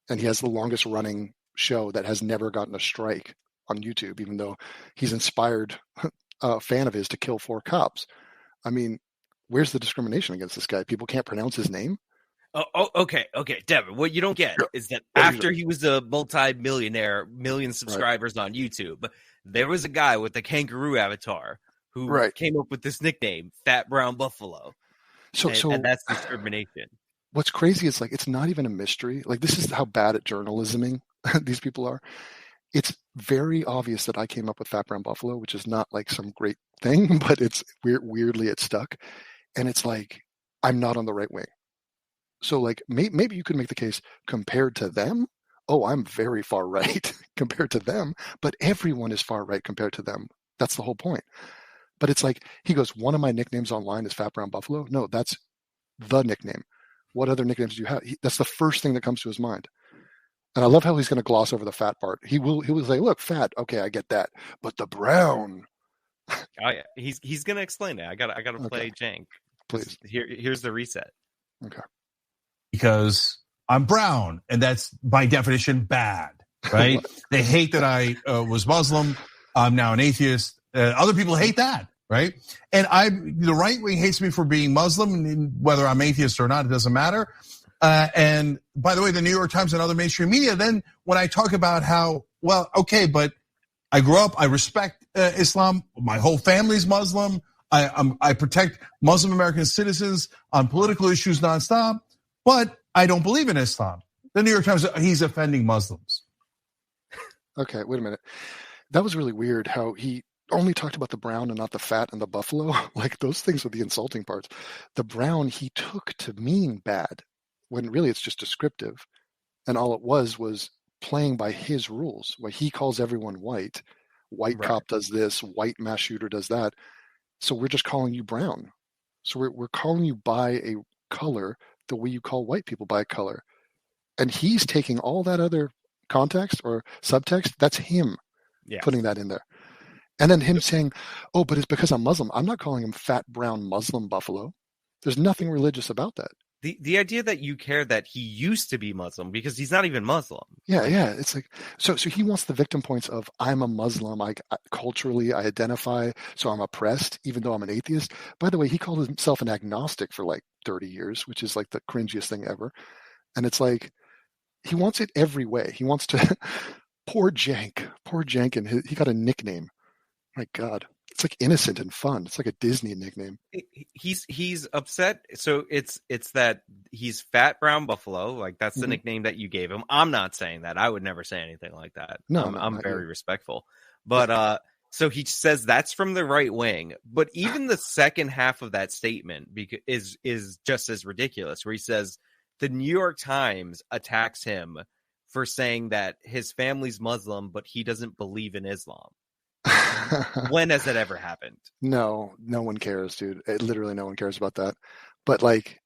and he has the longest running show that has never gotten a strike on YouTube, even though he's inspired a fan of his to kill 4 cops. I mean, where's the discrimination against this guy? People can't pronounce his name? Oh, okay, Devin. What you don't get is that after he was a multi-millionaire, million subscribers on YouTube, there was a guy with a kangaroo avatar who came up with this nickname, Fat Brown Buffalo. And that's discrimination. What's crazy is, like, it's not even a mystery. Like, this is how bad at journalisming these people are. It's very obvious that I came up with Fat Brown Buffalo, which is not like some great thing, but it's weirdly it stuck. And it's like, I'm not on the right wing. So, like, maybe you could make the case compared to them. Oh, I'm very far right compared to them, but everyone is far right compared to them. That's the whole point. But it's like, he goes, one of my nicknames online is Fat Brown Buffalo. No, that's the nickname. What other nicknames do you have? That's the first thing that comes to his mind. And I love how he's going to gloss over the fat part. He will say, look, fat. Okay, I get that. But the brown. Oh, yeah. He's going to explain it. I got to play Jank. Please. Here's the reset. Okay. Because I'm brown, and that's by definition bad, right? They hate that I was Muslim. I'm now an atheist. Other people hate that, right? And the right wing hates me for being Muslim, and whether I'm atheist or not, it doesn't matter. And by the way, the New York Times and other mainstream media, then when I talk about how, well, okay, but I grew up, I respect Islam, my whole family's Muslim, I protect Muslim American citizens on political issues nonstop, but I don't believe in Islam. The New York Times, he's offending Muslims. Okay, wait a minute. That was really weird how he only talked about the brown and not the fat and the buffalo. Like, those things were the insulting parts. The brown he took to mean bad, when really it's just descriptive. And all it was playing by his rules, where he calls everyone white. White cop does this, white mass shooter does that. So we're just calling you brown. So we're calling you by a color the way you call white people by a color. And he's taking all that other context or subtext, that's him putting that in there. And then him saying, oh, but it's because I'm Muslim. I'm not calling him fat, brown, Muslim buffalo. There's nothing religious about that. The idea that you care that he used to be Muslim because he's not even Muslim. Yeah. It's like, so he wants the victim points of I'm a Muslim. Culturally, I identify, so I'm oppressed, even though I'm an atheist. By the way, he called himself an agnostic for like 30 years, which is like the cringiest thing ever. And it's like, he wants it every way. He wants to, poor Jank, and he got a nickname. My God. It's like innocent and fun. It's like a Disney nickname. He's upset. So it's that he's Fat Brown Buffalo. Like, that's the nickname that you gave him. I'm not saying that. I would never say anything like that. No, I'm very respectful. But so he says that's from the right wing. But even the second half of that statement is just as ridiculous, where he says the New York Times attacks him for saying that his family's Muslim, but he doesn't believe in Islam. When has that ever happened? No one cares, dude. Literally no one cares about that. But like,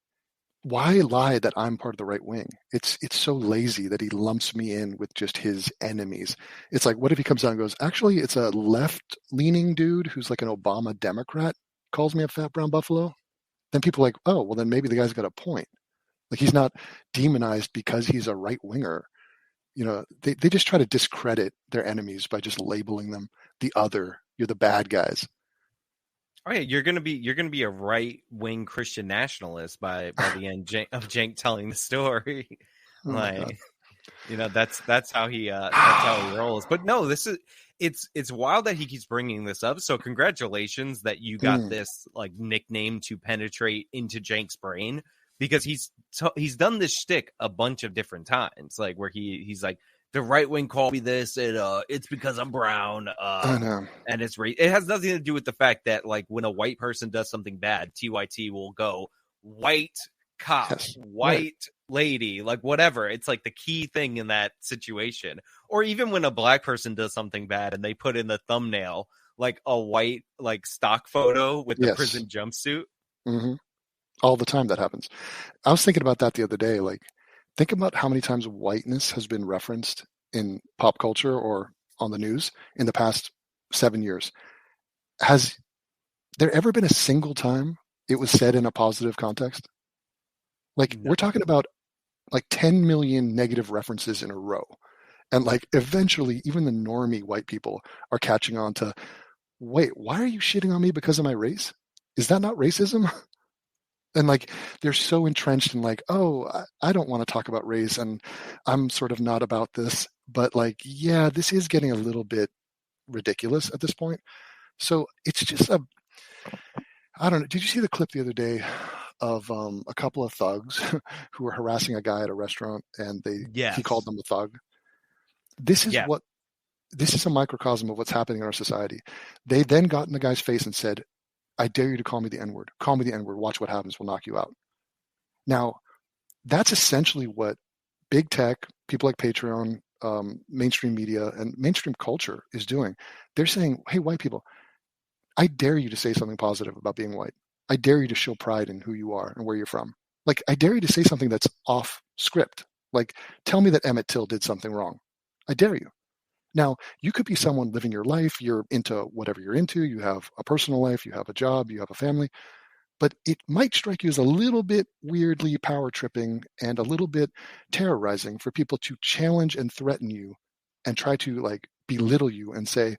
why lie that I'm part of the right wing? It's so lazy that he lumps me in with just his enemies. It's like, what if he comes out and goes, actually, it's a left-leaning dude who's like an Obama Democrat calls me a fat brown buffalo? Then people are like, oh, well, then maybe the guy's got a point. Like, he's not demonized because he's a right-winger. You know, they just try to discredit their enemies by just labeling them the other. You're the bad guys. Oh yeah, you're gonna be a right wing Christian nationalist by the end of Jank telling the story. Oh, like, you know, that's how he rolls. But no, it's wild that he keeps bringing this up. So congratulations that you got this like nickname to penetrate into Jank's brain, because he's done this shtick a bunch of different times, like where he's like, the right wing called me this, and it's because I'm brown. I know. And it has nothing to do with the fact that like when a white person does something bad, TYT will go white cop, Yes. white lady, like whatever. It's like the key thing in that situation. Or even when a black person does something bad and they put in the thumbnail like a white like stock photo with the prison jumpsuit. Mm-hmm. All the time that happens. I was thinking about that the other day. Like, think about how many times whiteness has been referenced in pop culture or on the news in the past 7 years. Has there ever been a single time it was said in a positive context? Like, we're talking about like 10 million negative references in a row. And like eventually even the normie white people are catching on to, wait, why are you shitting on me because of my race? Is that not racism? And like they're so entrenched in like, oh, I don't want to talk about race and I'm sort of not about this. But like, yeah, this is getting a little bit ridiculous at this point. So it's just I don't know. Did you see the clip the other day of a couple of thugs who were harassing a guy at a restaurant and he called them a thug? This is a microcosm of what's happening in our society. They then got in the guy's face and said, I dare you to call me the N-word. Call me the N-word. Watch what happens. We'll knock you out. Now, that's essentially what big tech, people like Patreon, mainstream media, and mainstream culture is doing. They're saying, hey, white people, I dare you to say something positive about being white. I dare you to show pride in who you are and where you're from. Like, I dare you to say something that's off script. Like, tell me that Emmett Till did something wrong. I dare you. Now, you could be someone living your life. You're into whatever you're into. You have a personal life. You have a job. You have a family. But it might strike you as a little bit weirdly power tripping and a little bit terrorizing for people to challenge and threaten you and try to like belittle you and say,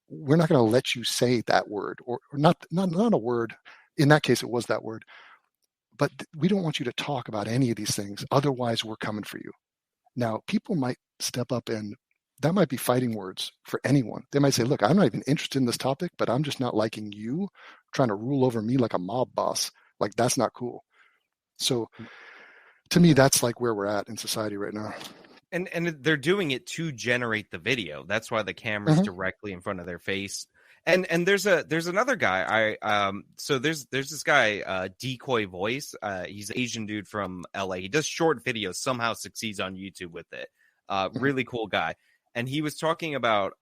we're not going to let you say that word, or not a word. In that case, it was that word. But we don't want you to talk about any of these things. Otherwise, we're coming for you. Now, people might step up, and that might be fighting words for anyone. They might say, look, I'm not even interested in this topic, but I'm just not liking you trying to rule over me like a mob boss. Like, that's not cool. So to me, that's like where we're at in society right now. And they're doing it to generate the video. That's why the camera's directly in front of their face. And there's another guy. So there's this guy, Decoy Voice. He's an Asian dude from LA. He does short videos, somehow succeeds on YouTube with it. Really cool guy. And he was talking about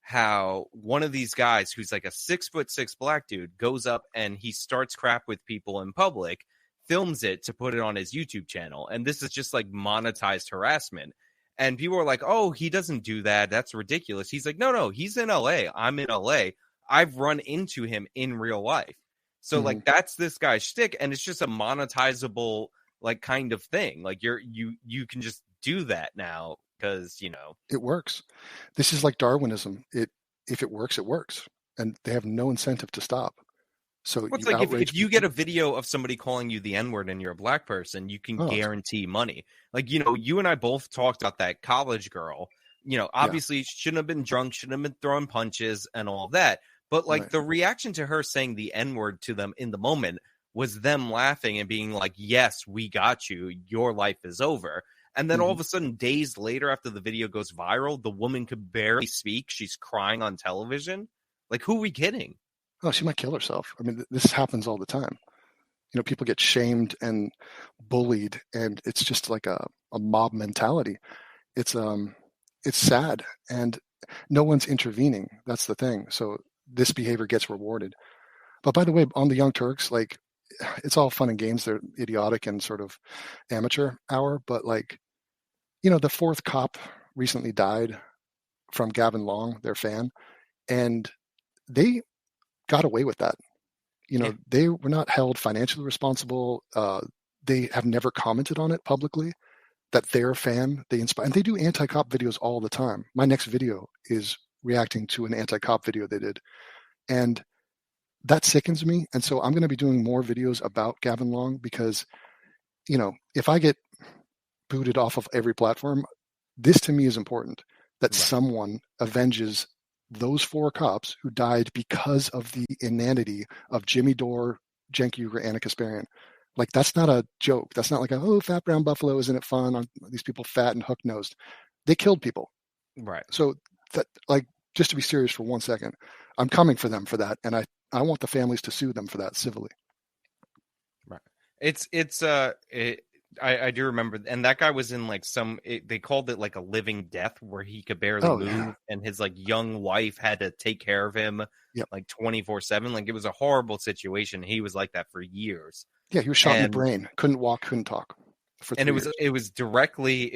how one of these guys who's like a 6'6" black dude goes up and he starts crap with people in public, films it to put it on his YouTube channel. And this is just like monetized harassment. And people are like, oh, he doesn't do that. That's ridiculous. He's like, no, he's in LA. I'm in LA. I've run into him in real life. So like, that's this guy's shtick. And it's just a monetizable like kind of thing. Like you can just do that now because, you know, it works. This is like Darwinism. If it works, it works. And they have no incentive to stop. So it's like if you get a video of somebody calling you the N-word and you're a black person, you can guarantee money. Like, you know, you and I both talked about that college girl, you know, obviously shouldn't have been drunk, shouldn't have been throwing punches and all that. But like the reaction to her saying the N-word to them in the moment was them laughing and being like, yes, we got you. Your life is over. And then all of a sudden, days later, after the video goes viral, the woman could barely speak. She's crying on television. Like, who are we kidding? Oh, she might kill herself. I mean, this happens all the time. You know, people get shamed and bullied, and it's just like a mob mentality. It's sad, and no one's intervening. That's the thing. So this behavior gets rewarded. But by the way, on the Young Turks, like, it's all fun and games. They're idiotic and sort of amateur hour, but like, you know, the fourth cop recently died from Gavin Long, their fan, and they got away with that. You know, they were not held financially responsible. They have never commented on it publicly that they're a fan. They inspire, and they do anti-cop videos all the time. My next video is reacting to an anti-cop video they did. And that sickens me. And so I'm going to be doing more videos about Gavin Long because, you know, if I get booted off of every platform, this to me is important, that Right. someone avenges those 4 cops who died because of the inanity of Jimmy Dore, Cenk Uygur, Anna Kasparian. Like, that's not a joke. That's not like fat brown buffalo, isn't it fun? Are these people fat and hook-nosed? They killed people. Right. So that, like, just to be serious for 1 second, I'm coming for them for that, and I want the families to sue them for that civilly. Right. I do remember, and that guy was in like they called it like a living death where he could barely move, Yeah. and his like young wife had to take care of him Yep. like 24/7. Like, it was a horrible situation. He was like that for years. Yeah, he was shot in the brain. Couldn't walk, couldn't talk. And it was directly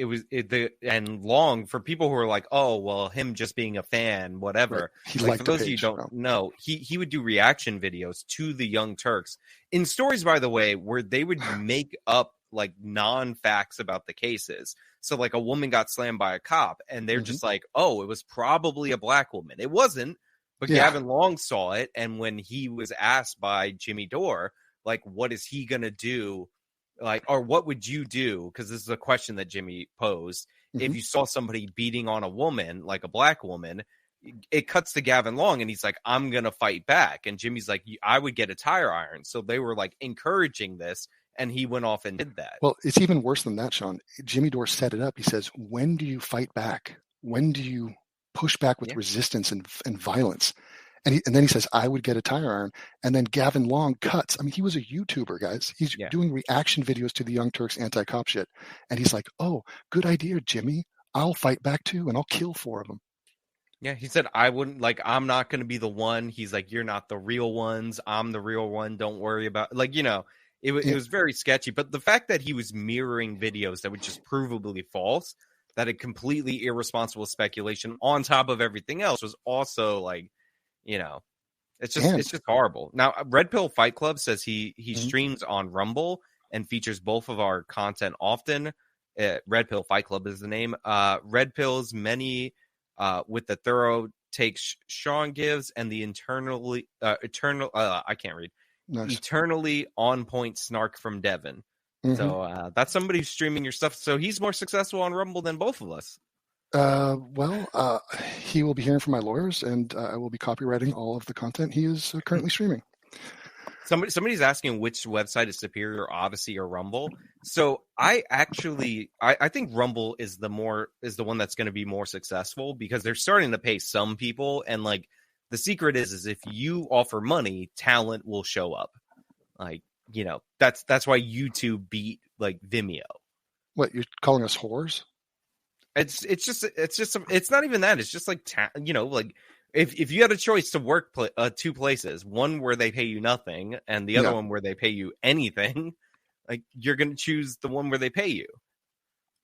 and long for people who are like, oh well, him just being a fan, whatever. Right. He like, liked for the those of you who page. don't know, he would do reaction videos to the Young Turks in stories, by the way, where they would make up like non-facts about the cases. So like a woman got slammed by a cop and they're just like, oh, it was probably a black woman. It wasn't, but Gavin Long saw it. And when he was asked by Jimmy Dore, like, what is he going to do? Like, or what would you do? Because this is a question that Jimmy posed. If you saw somebody beating on a woman, like a black woman, it cuts to Gavin Long and he's like, I'm going to fight back. And Jimmy's like, I would get a tire iron. So they were like encouraging this. And he went off and did that. Well, it's even worse than that, Sean. Jimmy Dore set it up. He says, when do you fight back? When do you push back with resistance and violence? And then he says, I would get a tire iron. And then Gavin Long cuts. I mean, he was a YouTuber, guys. He's doing reaction videos to the Young Turks anti-cop shit. And he's like, oh, good idea, Jimmy. I'll fight back too, and I'll kill 4 of them. Yeah, he said, I wouldn't, like, I'm not going to be the one. He's like, you're not the real ones. I'm the real one. Don't worry about, like, you know. It was very sketchy, but the fact that he was mirroring videos that were just provably false, that a completely irresponsible speculation on top of everything else was also like, you know, it's just horrible. Now, Red Pill Fight Club says he streams on Rumble and features both of our content often. Red Pill Fight Club is the name. Red Pill's many with the thorough takes Sean gives and the I can't read. Nice. Eternally on point snark from Devin. So that's somebody who's streaming your stuff. So he's more successful on Rumble than both of us. He will be hearing from my lawyers, and I will be copywriting all of the content he is currently streaming. Somebody's asking which website is superior, Odyssey or Rumble. So I think Rumble is the one that's going to be more successful because they're starting to pay some people, and like, the secret is if you offer money, talent will show up. Like, you know, that's why YouTube beat like Vimeo. What, you're calling us whores? It's not even that. It's just like, you know, like if you had a choice to work 2 places, one where they pay you nothing and the other one where they pay you anything, like, you're going to choose the one where they pay you.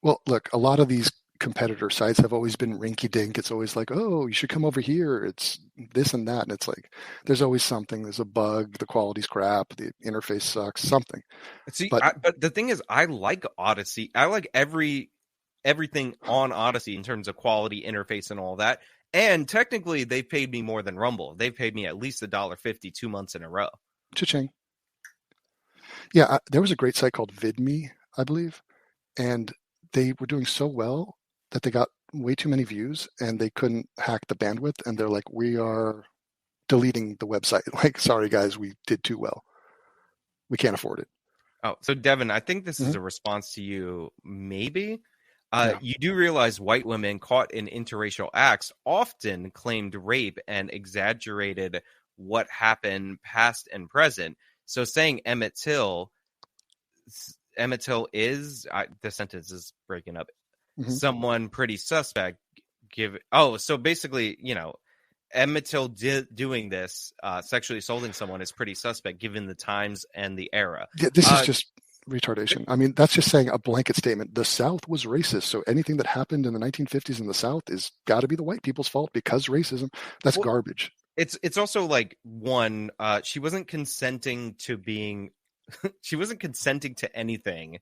Well, look, a lot of these competitor sites have always been rinky dink. It's always like, oh, you should come over here. It's this and that. And it's like, there's always something. There's a bug. The quality's crap. The interface sucks. Something. See, but the thing is, I like Odyssey. I like everything on Odyssey in terms of quality, interface, and all that. And technically, they've paid me more than Rumble. They've paid me at least $1.50 2 months in a row. Cha-ching. Yeah, there was a great site called VidMe, I believe, and they were doing so well that they got way too many views and they couldn't hack the bandwidth. And they're like, we are deleting the website. Like, sorry, guys, we did too well. We can't afford it. Oh, so Devin, I think this is a response to you, maybe. You do realize white women caught in interracial acts often claimed rape and exaggerated what happened past and present. So saying Emmett Till is, the sentence is breaking up, someone pretty suspect. So basically, you know, Emmett Till doing this, sexually assaulting someone is pretty suspect given the times and the era. Yeah, this is just retardation. I mean, that's just saying a blanket statement. The South was racist, so anything that happened in the 1950s in the South is got to be the white people's fault because racism. That's garbage. It's also like, one, she wasn't consenting to being she wasn't consenting to anything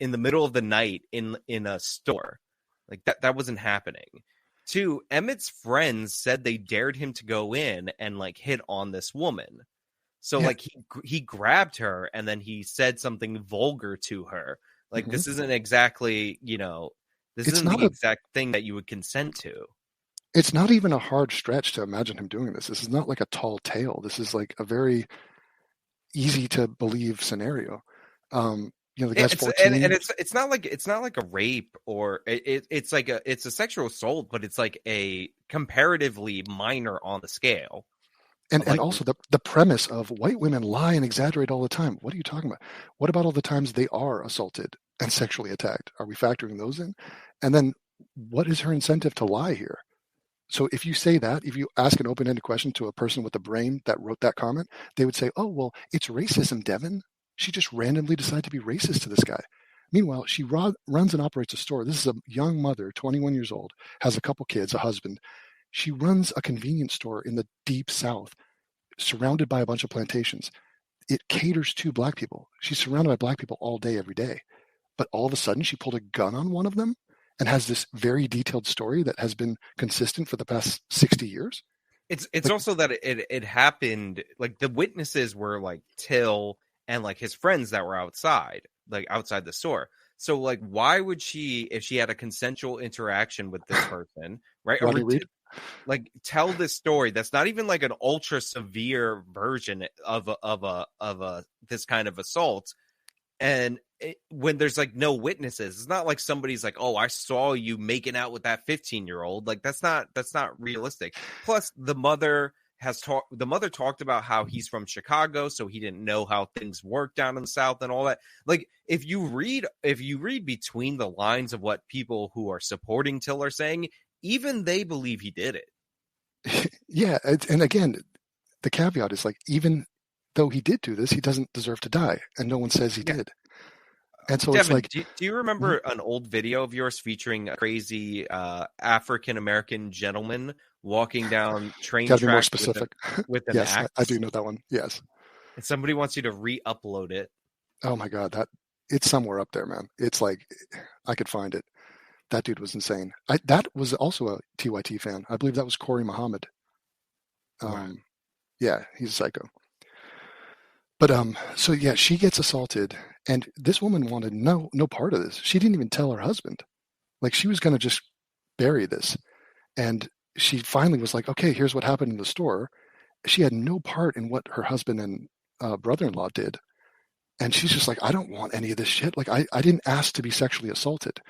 in the middle of the night in a store. Like, that wasn't happening. 2, Emmett's friends said they dared him to go in and like hit on this woman. So like he grabbed her and then he said something vulgar to her. Like, this isn't exactly, you know, this isn't the exact thing that you would consent to. It's not even a hard stretch to imagine him doing this. This is not like a tall tale. This is like a very easy to believe scenario. The guy's 14. And it's not like a rape or it's like it's a sexual assault, but it's like a comparatively minor on the scale. And also the premise of white women lie and exaggerate all the time. What are you talking about? What about all the times they are assaulted and sexually attacked? Are we factoring those in? And then what is her incentive to lie here? So if you say that, if you ask an open-ended question to a person with a brain that wrote that comment, they would say, oh, well, it's racism, Devin. She just randomly decided to be racist to this guy. Meanwhile, she runs and operates a store. This is a young mother, 21 years old, has a couple kids, a husband. She runs a convenience store in the deep South, surrounded by a bunch of plantations. It caters to black people. She's surrounded by black people all day, every day. But all of a sudden, she pulled a gun on one of them and has this very detailed story that has been consistent for the past 60 years. It's also that it happened, like the witnesses were like Till and like his friends that were outside the store. So like, why would she, if she had a consensual interaction with this person, right? Rodney Reed? Like tell this story that's not even like an ultra severe version of this kind of assault. And when there's like no witnesses, it's not like somebody's like, oh, I saw you making out with that 15-year-old. Like that's not realistic. Plus the mother talked about how he's from Chicago, so he didn't know how things work down in the South and all that. Like if you read between the lines of what people who are supporting Till are saying, even they believe he did it. Yeah, and again, the caveat is like, even though he did do this, he doesn't deserve to die, and no one says he did. And so Devin, it's like, do you remember an old video of yours featuring a crazy African American gentleman walking down train tracks? Gotta be more specific. With an yes, axe? I do know that one. Yes. And somebody wants you to re-upload it. Oh my God, it's somewhere up there, man. It's like I could find it. That dude was insane. That was also a TYT fan. I believe that was Corey Muhammad. Wow. Yeah, he's a psycho. But so yeah, she gets assaulted, and this woman wanted no part of this. She didn't even tell her husband. Like she was gonna just bury this. And she finally was like, okay, here's what happened in the store. She had no part in what her husband and brother-in-law did. And she's just like, I don't want any of this shit. Like I didn't ask to be sexually assaulted.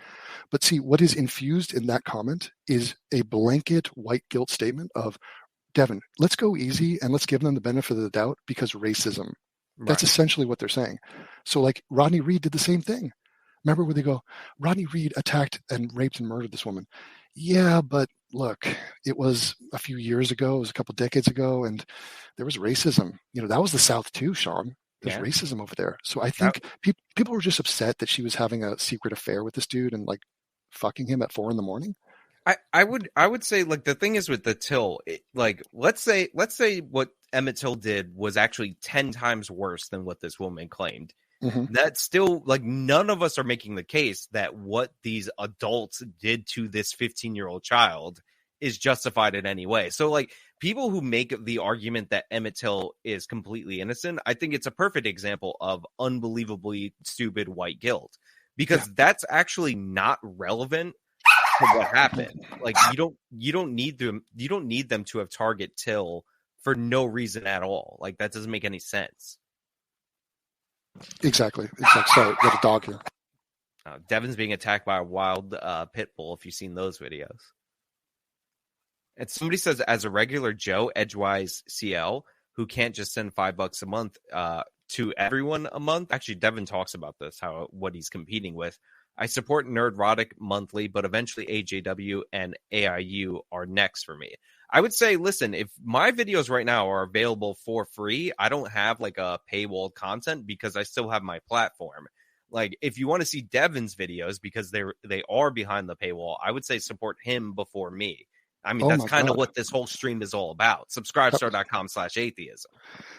But see, what is infused in that comment is a blanket white guilt statement of, Devin, let's go easy and let's give them the benefit of the doubt because racism. Right. That's essentially what they're saying. So like Rodney Reed did the same thing. Remember where they go, Rodney Reed attacked and raped and murdered this woman. Yeah, but look, it was a few years ago. It was a couple decades ago, and there was racism. That was the South too, Sean. There's racism over there. So I think people were just upset that she was having a secret affair with this dude and like fucking him at 4 a.m. I would say, like, the thing is with the Till, like, let's say what Emmett Till did was actually 10 times worse than what this woman claimed. Mm-hmm. That's still, like, none of us are making the case that what these adults did to this 15-year-old child is justified in any way. So, like, people who make the argument that Emmett Till is completely innocent, I think it's a perfect example of unbelievably stupid white guilt, because that's actually not relevant to what happened. Like, you don't need them to have target Till for no reason at all. Like, that doesn't make any sense. Exactly. Sorry, we have a dog here. Devin's being attacked by a wild pit bull, if you've seen those videos. And somebody says, as a regular Joe, Edgewise CL, who can't just send $5 a month to everyone a month. Actually, Devin talks about this, what he's competing with. I support Nerdrotic monthly, but eventually AJW and AIU are next for me. I would say, listen, if my videos right now are available for free, I don't have like a paywall content because I still have my platform. Like, if you want to see Devin's videos because they are behind the paywall, I would say support him before me. I mean, that's kind of what this whole stream is all about. Subscribestar.com/atheism.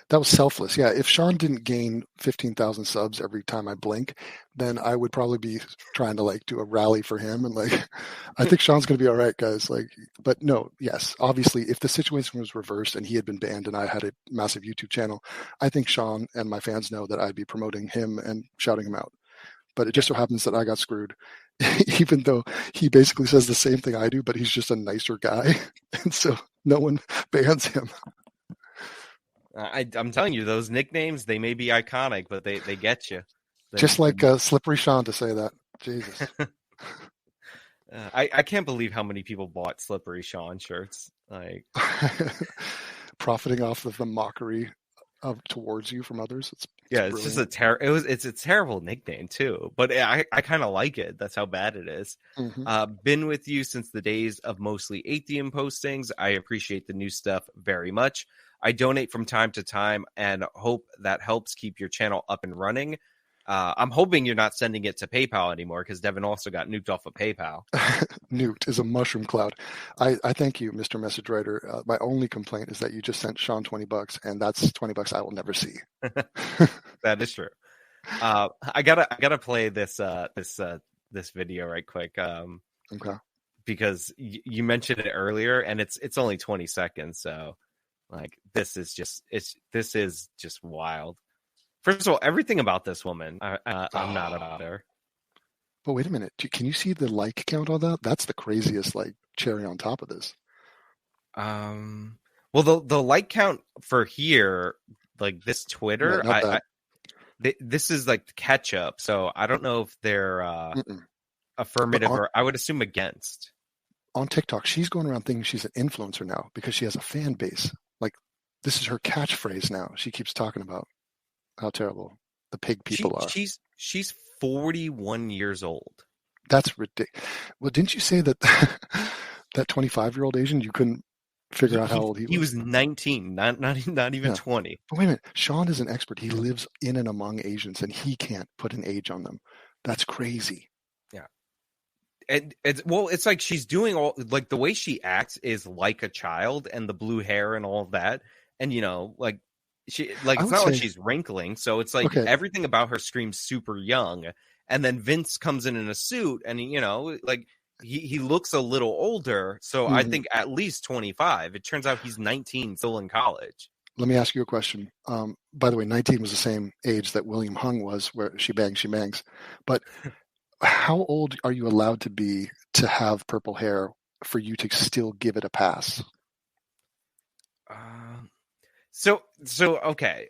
That was selfless. Yeah. If Sean didn't gain 15,000 subs every time I blink, then I would probably be trying to like do a rally for him. And like, I think Sean's going to be all right, guys. Like, but no, yes, obviously if the situation was reversed and he had been banned and I had a massive YouTube channel, I think Sean and my fans know that I'd be promoting him and shouting him out. But it just so happens that I got screwed. even though he basically says the same thing I do, but he's just a nicer guy. And so no one bans him. I'm telling you, those nicknames, they may be iconic, but they get you. Just like Slippery Sean to say that. Jesus. I can't believe how many people bought Slippery Sean shirts. Like profiting off of the mockery of towards you from others. It's it's just it's a terrible nickname too, but I kind of like it. That's how bad it is. Mm-hmm. Been with you since the days of mostly Atheism postings. I appreciate the new stuff very much. I donate from time to time and hope that helps keep your channel up and running. I'm hoping you're not sending it to PayPal anymore, because Devin also got nuked off of PayPal. Nuked is a mushroom cloud. I thank you, Mr. Message Writer. My only complaint is that you just sent Sean $20, and that's $20 I will never see. That is true. I gotta play this video right quick. Okay. Because you mentioned it earlier, and it's only 20 seconds, so like this is just wild. First of all, everything about this woman, I'm not about her. But wait a minute. Can you see the like count on that? That's the craziest like cherry on top of this. Well, the like count for here, like this Twitter, this is like catch up. So I don't know if they're affirmative or I would assume against. On TikTok, she's going around thinking she's an influencer now because she has a fan base. Like this is her catchphrase now. She keeps talking about how terrible the pig people are. She's 41 years old. That's ridiculous. Well, didn't you say that that 25-year-old Asian, you couldn't figure out how old he was? He was 19, not even 20. But wait a minute. Sean is an expert. He lives in and among Asians, and he can't put an age on them. That's crazy. Yeah. And it's like she's doing all, like the way she acts is like a child, and the blue hair and all of that. And, like, it's not like she's wrinkling, so it's like everything about her screams super young. And then Vince comes in a suit, and like he looks a little older. So I think at least 25. It turns out he's 19, still in college. Let me ask you a question. By the way, 19 was the same age that William Hung was, where she bangs. But how old are you allowed to be to have purple hair for you to still give it a pass? So okay.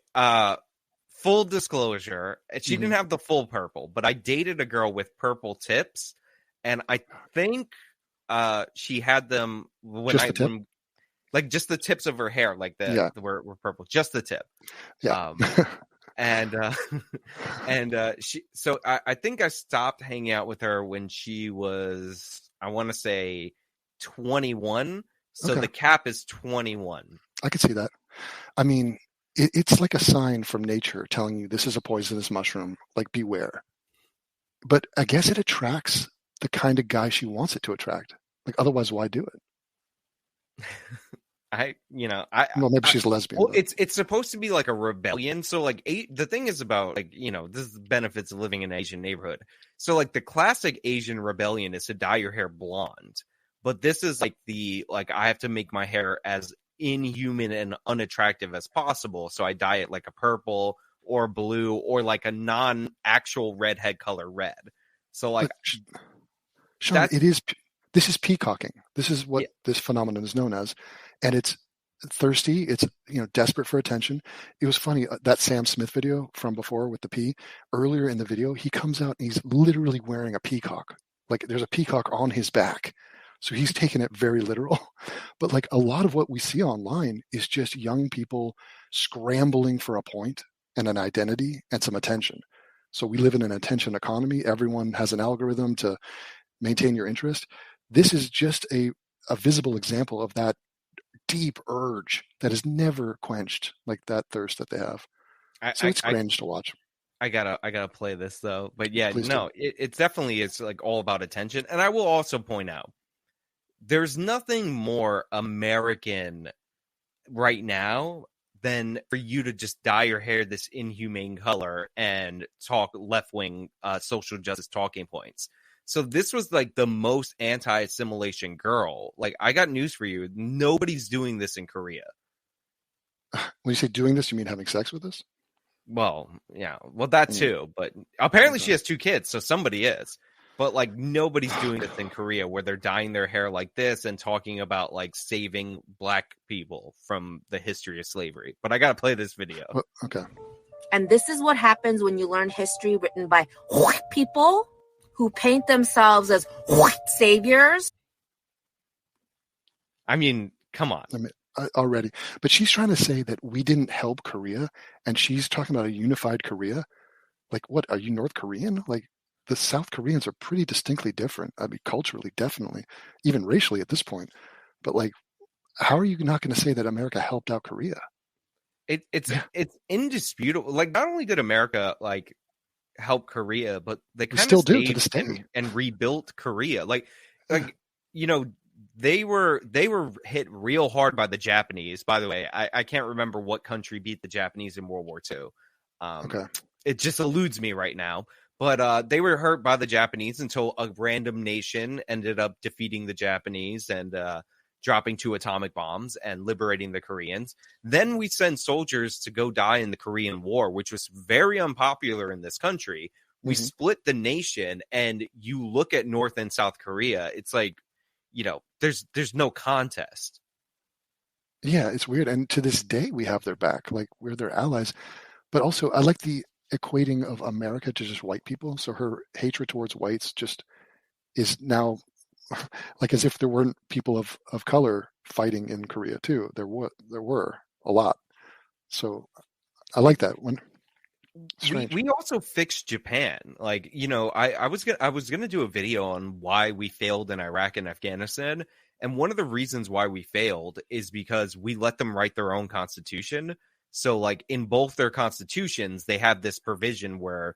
Full disclosure, she didn't have the full purple, but I dated a girl with purple tips, and I think she had them like just the tips of her hair, like were purple, just the tip. Yeah. She. So I think I stopped hanging out with her when she was, I want to say, 21. So the cap is 21. I could see that. I mean, it's like a sign from nature telling you this is a poisonous mushroom, like beware. But I guess it attracts the kind of guy she wants it to attract. Like otherwise, why do it? Well, maybe she's lesbian. Well, it's supposed to be like a rebellion. So like the thing is about like, this is the benefits of living in an Asian neighborhood. So like the classic Asian rebellion is to dye your hair blonde. But this is like I have to make my hair as inhuman and unattractive as possible, so I dye it like a purple or blue or like a non-actual redhead color red. So like, Sean, this is peacocking. This is what this phenomenon is known as, and it's thirsty. It's desperate for attention. It was funny that Sam Smith video from before with the pea. Earlier in the video, he comes out and he's literally wearing a peacock. Like there's a peacock on his back. So he's taken it very literal. But like a lot of what we see online is just young people scrambling for a point and an identity and some attention. So we live in an attention economy. Everyone has an algorithm to maintain your interest. This is just a visible example of that deep urge that is never quenched, like that thirst that they have. It's cringe to watch. I gotta play this though. But yeah, it definitely is like all about attention. And I will also point out, there's nothing more American right now than for you to just dye your hair this inhumane color and talk left-wing social justice talking points. So this was like the most anti-assimilation girl. Like, I got news for you. Nobody's doing this in Korea. When you say doing this, you mean having sex with us? Well, yeah. Well, that too. But apparently she has 2 kids, so somebody is. But like nobody's doing this in Korea, where they're dyeing their hair like this and talking about like saving black people from the history of slavery. But I gotta play this video. Okay. And this is what happens when you learn history written by white people who paint themselves as white saviors. I mean, come on. I mean, already. But she's trying to say that we didn't help Korea, and she's talking about a unified Korea. Like, what, are you North Korean? Like, the South Koreans are pretty distinctly different. I mean, culturally, definitely, even racially at this point. But like, how are you not going to say that America helped out Korea? It's indisputable. Like, not only did America like help Korea, but they kind still of do to this day. and rebuilt Korea. Like you know, they were hit real hard by the Japanese. By the way, I can't remember what country beat the Japanese in World War II. Okay. It just eludes me right now. But they were hurt by the Japanese until a random nation ended up defeating the Japanese and dropping 2 atomic bombs and liberating the Koreans. Then we send soldiers to go die in the Korean War, which was very unpopular in this country. We split the nation, and you look at North and South Korea, it's like, you know, there's no contest. Yeah, it's weird. And to this day, we have their back. Like, we're their allies. But also, I like the equating of America to just white people. So her hatred towards whites just is now like as if there weren't people of color fighting in Korea too. There were a lot. So I like that one. We also fixed Japan. Like, you know, I was gonna do a video on why we failed in Iraq and Afghanistan. And one of the reasons why we failed is because we let them write their own constitution. So like in both their constitutions, they have this provision where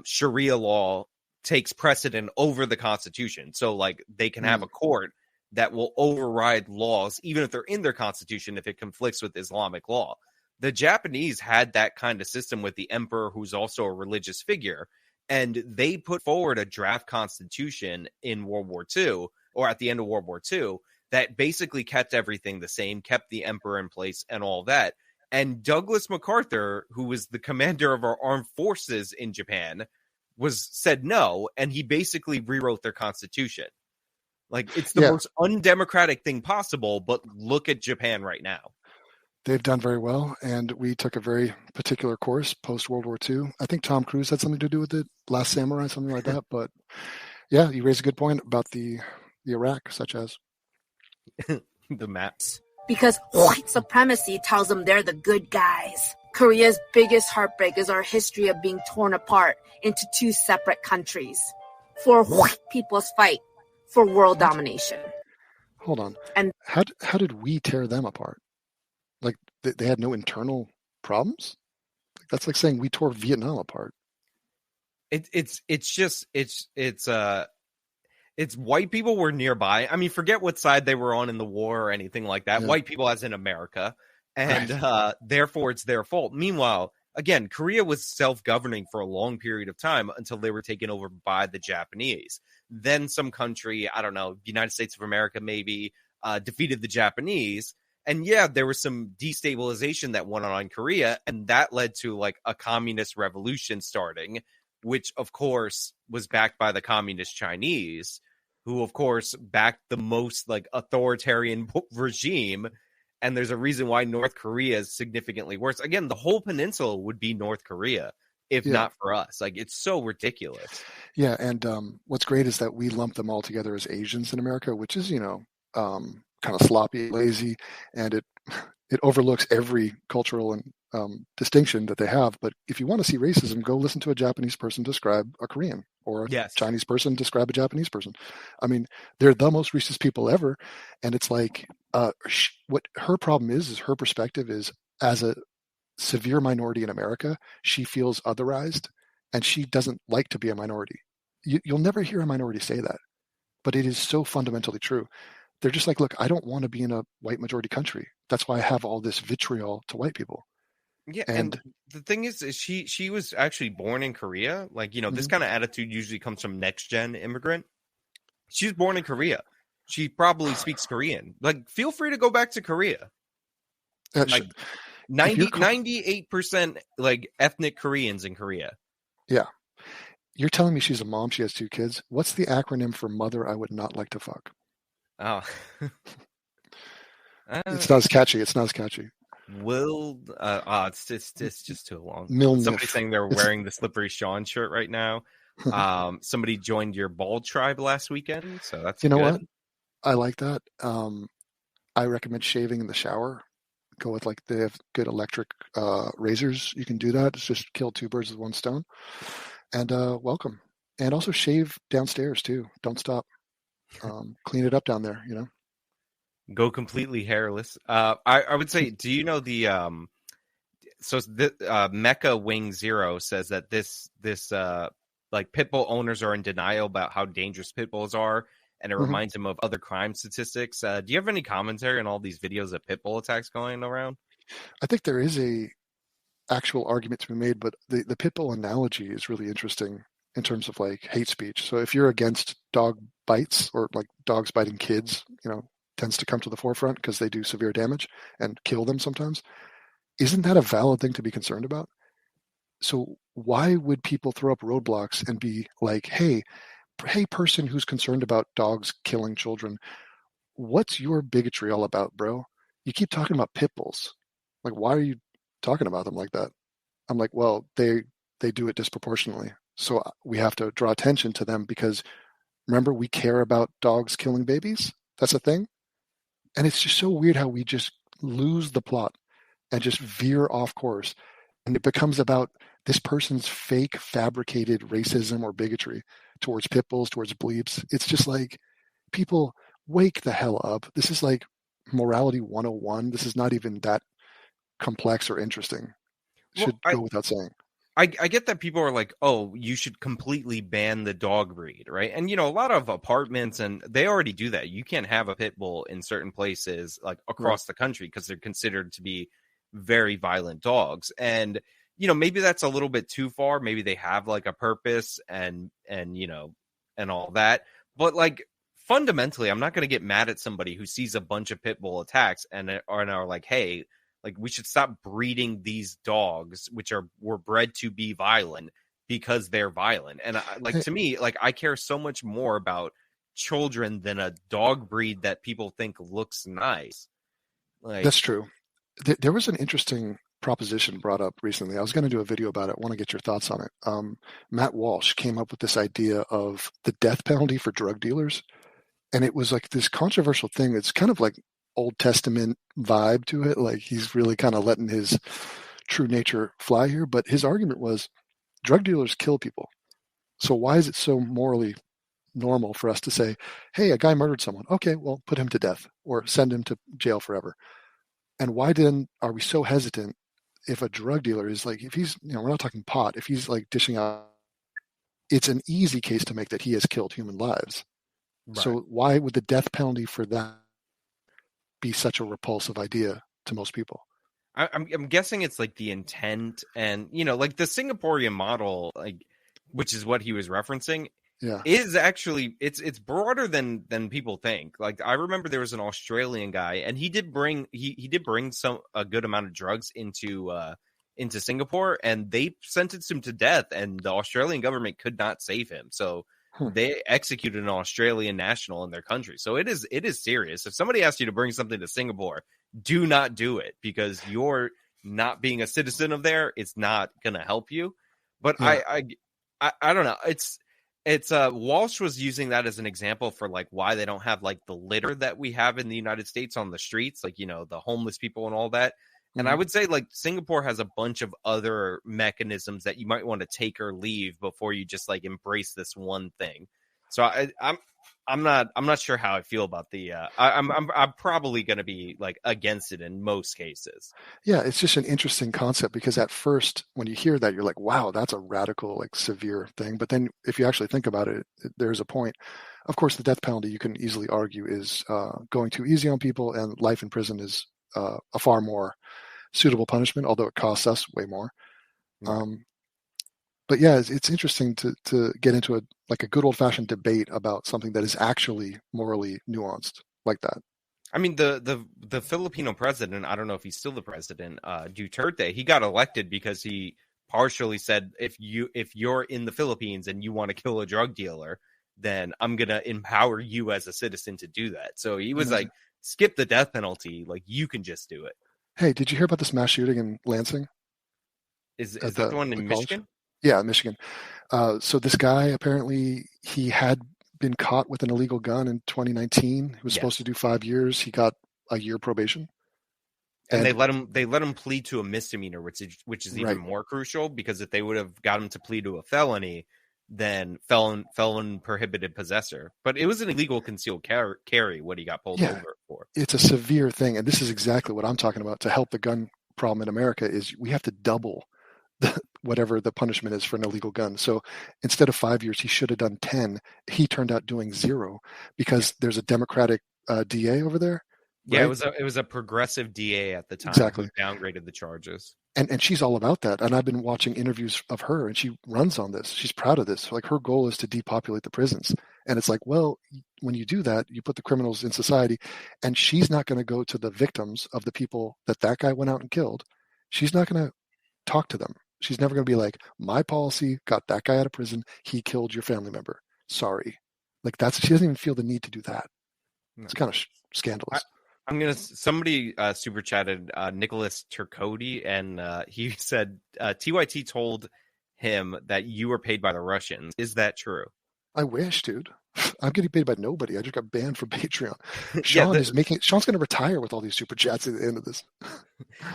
Sharia law takes precedent over the constitution. So like they can have a court that will override laws, even if they're in their constitution, if it conflicts with Islamic law. The Japanese had that kind of system with the emperor, who's also a religious figure. And they put forward a draft constitution in World War II, or at the end of World War II, that basically kept everything the same, kept the emperor in place and all that. And Douglas MacArthur, who was the commander of our armed forces in Japan, said no, and he basically rewrote their constitution. Like, it's the most undemocratic thing possible, but look at Japan right now. They've done very well, and we took a very particular course post-World War II. I think Tom Cruise had something to do with it, Last Samurai, something like that. But yeah, you raise a good point about the Iraq, such as the maps. Because white supremacy tells them they're the good guys. Korea's biggest heartbreak is our history of being torn apart into 2 separate countries for white people's fight for world domination. Hold on. And how did we tear them apart? Like they had no internal problems? That's like saying we tore Vietnam apart. It's white people were nearby. I mean, forget what side they were on in the war or anything like that. Yeah. White people, as in America, and therefore it's their fault. Meanwhile, again, Korea was self-governing for a long period of time until they were taken over by the Japanese. Then some country, I don't know, United States of America maybe, defeated the Japanese. And yeah, there was some destabilization that went on in Korea, and that led to like a communist revolution starting, which of course was backed by the communist Chinese, who of course backed the most like authoritarian regime. And there's a reason why North Korea is significantly worse. Again, the whole peninsula would be North Korea if not for us. Like, it's so ridiculous. Yeah, and what's great is that we lump them all together as Asians in America, which is, kind of sloppy, lazy, and it overlooks every cultural and distinction that they have. But if you want to see racism, go listen to a Japanese person describe a Korean, or a Chinese person describe a Japanese person. I mean, they're the most racist people ever. And it's like, what her problem is her perspective is, as a severe minority in America, she feels otherized, and she doesn't like to be a minority. You'll never hear a minority say that, but it is so fundamentally true. They're just like, look, I don't want to be in a white majority country. That's why I have all this vitriol to white people. Yeah, and the thing is she was actually born in Korea. Like, this kind of attitude usually comes from next-gen immigrant. She was born in Korea. She probably speaks Korean. Like, feel free to go back to Korea. Like 98% like ethnic Koreans in Korea. Yeah. You're telling me she's a mom, she has 2 kids. What's the acronym for mother I would not like to fuck? Oh. It's not as catchy. It's not as catchy. It's just too long. Milnif. Somebody saying they're wearing the Slippery Sean shirt right now. Somebody joined your bald tribe last weekend, so that's You know good. what? I like that. I recommend shaving in the shower. Go with they have good electric razors. You can do that. It's just kill 2 birds with 1 stone. And welcome. And also shave downstairs too. Don't stop. Clean it up down there. Go completely hairless. I would say, do you know the Mecha Wing Zero says that this pit bull owners are in denial about how dangerous pit bulls are, and it reminds him of other crime statistics. Do you have any commentary on all these videos of pit bull attacks going around? I think there is a actual argument to be made, but the pit bull analogy is really interesting in terms of hate speech. So if you're against dog bites or dogs biting kids, tends to come to the forefront because they do severe damage and kill them sometimes. Isn't that a valid thing to be concerned about? So why would people throw up roadblocks and be like, hey, person who's concerned about dogs killing children, what's your bigotry all about, bro? You keep talking about pit bulls. Why are you talking about them like that? I'm like, well, they do it disproportionately. So we have to draw attention to them because remember, we care about dogs killing babies. That's a thing. And it's just so weird how we just lose the plot and just veer off course. And it becomes about this person's fake, fabricated racism or bigotry towards pit bulls, towards bleeps. It's just people, wake the hell up. This is morality 101. This is not even that complex or interesting. Should go without saying. I get that people are like, oh, you should completely ban the dog breed, right? And, a lot of apartments, and they already do that. You can't have a pit bull in certain places, across the country, because they're considered to be very violent dogs. And, maybe that's a little bit too far. Maybe they have a purpose and all that. But fundamentally, I'm not going to get mad at somebody who sees a bunch of pit bull attacks and are like, hey, we should stop breeding these dogs, which were bred to be violent because they're violent. And to me, I care so much more about children than a dog breed that people think looks nice. That's true. There was an interesting proposition brought up recently. I was going to do a video about it. I want to get your thoughts on it. Matt Walsh came up with this idea of the death penalty for drug dealers. And it was this controversial thing. It's kind of Old Testament vibe to it. He's really kind of letting his true nature fly here. But his argument was drug dealers kill people. So why is it so morally normal for us to say, hey, a guy murdered someone. Okay, well, put him to death or send him to jail forever. And why then are we so hesitant if a drug dealer is if he's, we're not talking pot, if he's dishing out, it's an easy case to make that he has killed human lives. Right. So why would the death penalty for that be such a repulsive idea to most people? I'm guessing it's the intent and the Singaporean model, which is what he was referencing, is actually it's broader than people think. I remember there was an Australian guy, and he did bring a good amount of drugs into Singapore, and they sentenced him to death, and the Australian government could not save him. So they executed an Australian national in their country. So it is serious. If somebody asks you to bring something to Singapore, do not do it, because you're not being a citizen of there. It's not going to help you. But I don't know. It's Walsh was using that as an example for why they don't have the litter that we have in the United States on the streets, the homeless people and all that. And I would say Singapore has a bunch of other mechanisms that you might want to take or leave before you just embrace this one thing. So I'm not sure how I feel about the I'm probably going to be against it in most cases. Yeah, it's just an interesting concept, because at first when you hear that, you're like, wow, that's a radical severe thing. But then if you actually think about it, there's a point. Of course, the death penalty, you can easily argue, is going too easy on people, and life in prison is a far more suitable punishment, although it costs us way more. But yeah, it's interesting to get into a good old fashioned debate about something that is actually morally nuanced like that. I mean, the Filipino president, I don't know if he's still the president, Duterte, he got elected because he partially said, if you're in the Philippines and you want to kill a drug dealer, then I'm going to empower you as a citizen to do that. So he was like, skip the death penalty. Like, you can just do it. Hey, did you hear about this mass shooting in Lansing? Is that the one in Michigan? Yeah, Michigan. So this guy, apparently he had been caught with an illegal gun in 2019. He was supposed to do 5 years. He got a year probation. And they let him plead to a misdemeanor, which is even more crucial, because if they would have got him to plead to a felony, then felon prohibited possessor. But it was an illegal concealed carry what he got pulled over for. It's a severe thing, and this is exactly what I'm talking about. To help the gun problem in America is we have to double whatever the punishment is for an illegal gun. So instead of 5 years, he should have done 10. He turned out doing 0 because there's a Democratic DA over there. Yeah, right? it was a progressive DA at the time who downgraded the charges. And she's all about that. And I've been watching interviews of her, and she runs on this. She's proud of this. Like, her goal is to depopulate the prisons. And it's like, well, when you do that, you put the criminals in society, and she's not going to go to the victims of the people that guy went out and killed. She's not going to talk to them. She's never going to be like, my policy got that guy out of prison. He killed your family member. Sorry. Like, she doesn't even feel the need to do that. No. It's kind of scandalous. Somebody super chatted Nicholas Turcoti, and he said TYT told him that you were paid by the Russians. Is that true? I wish, dude. I'm getting paid by nobody. I just got banned from Patreon. Sean's going to retire with all these super chats at the end of this.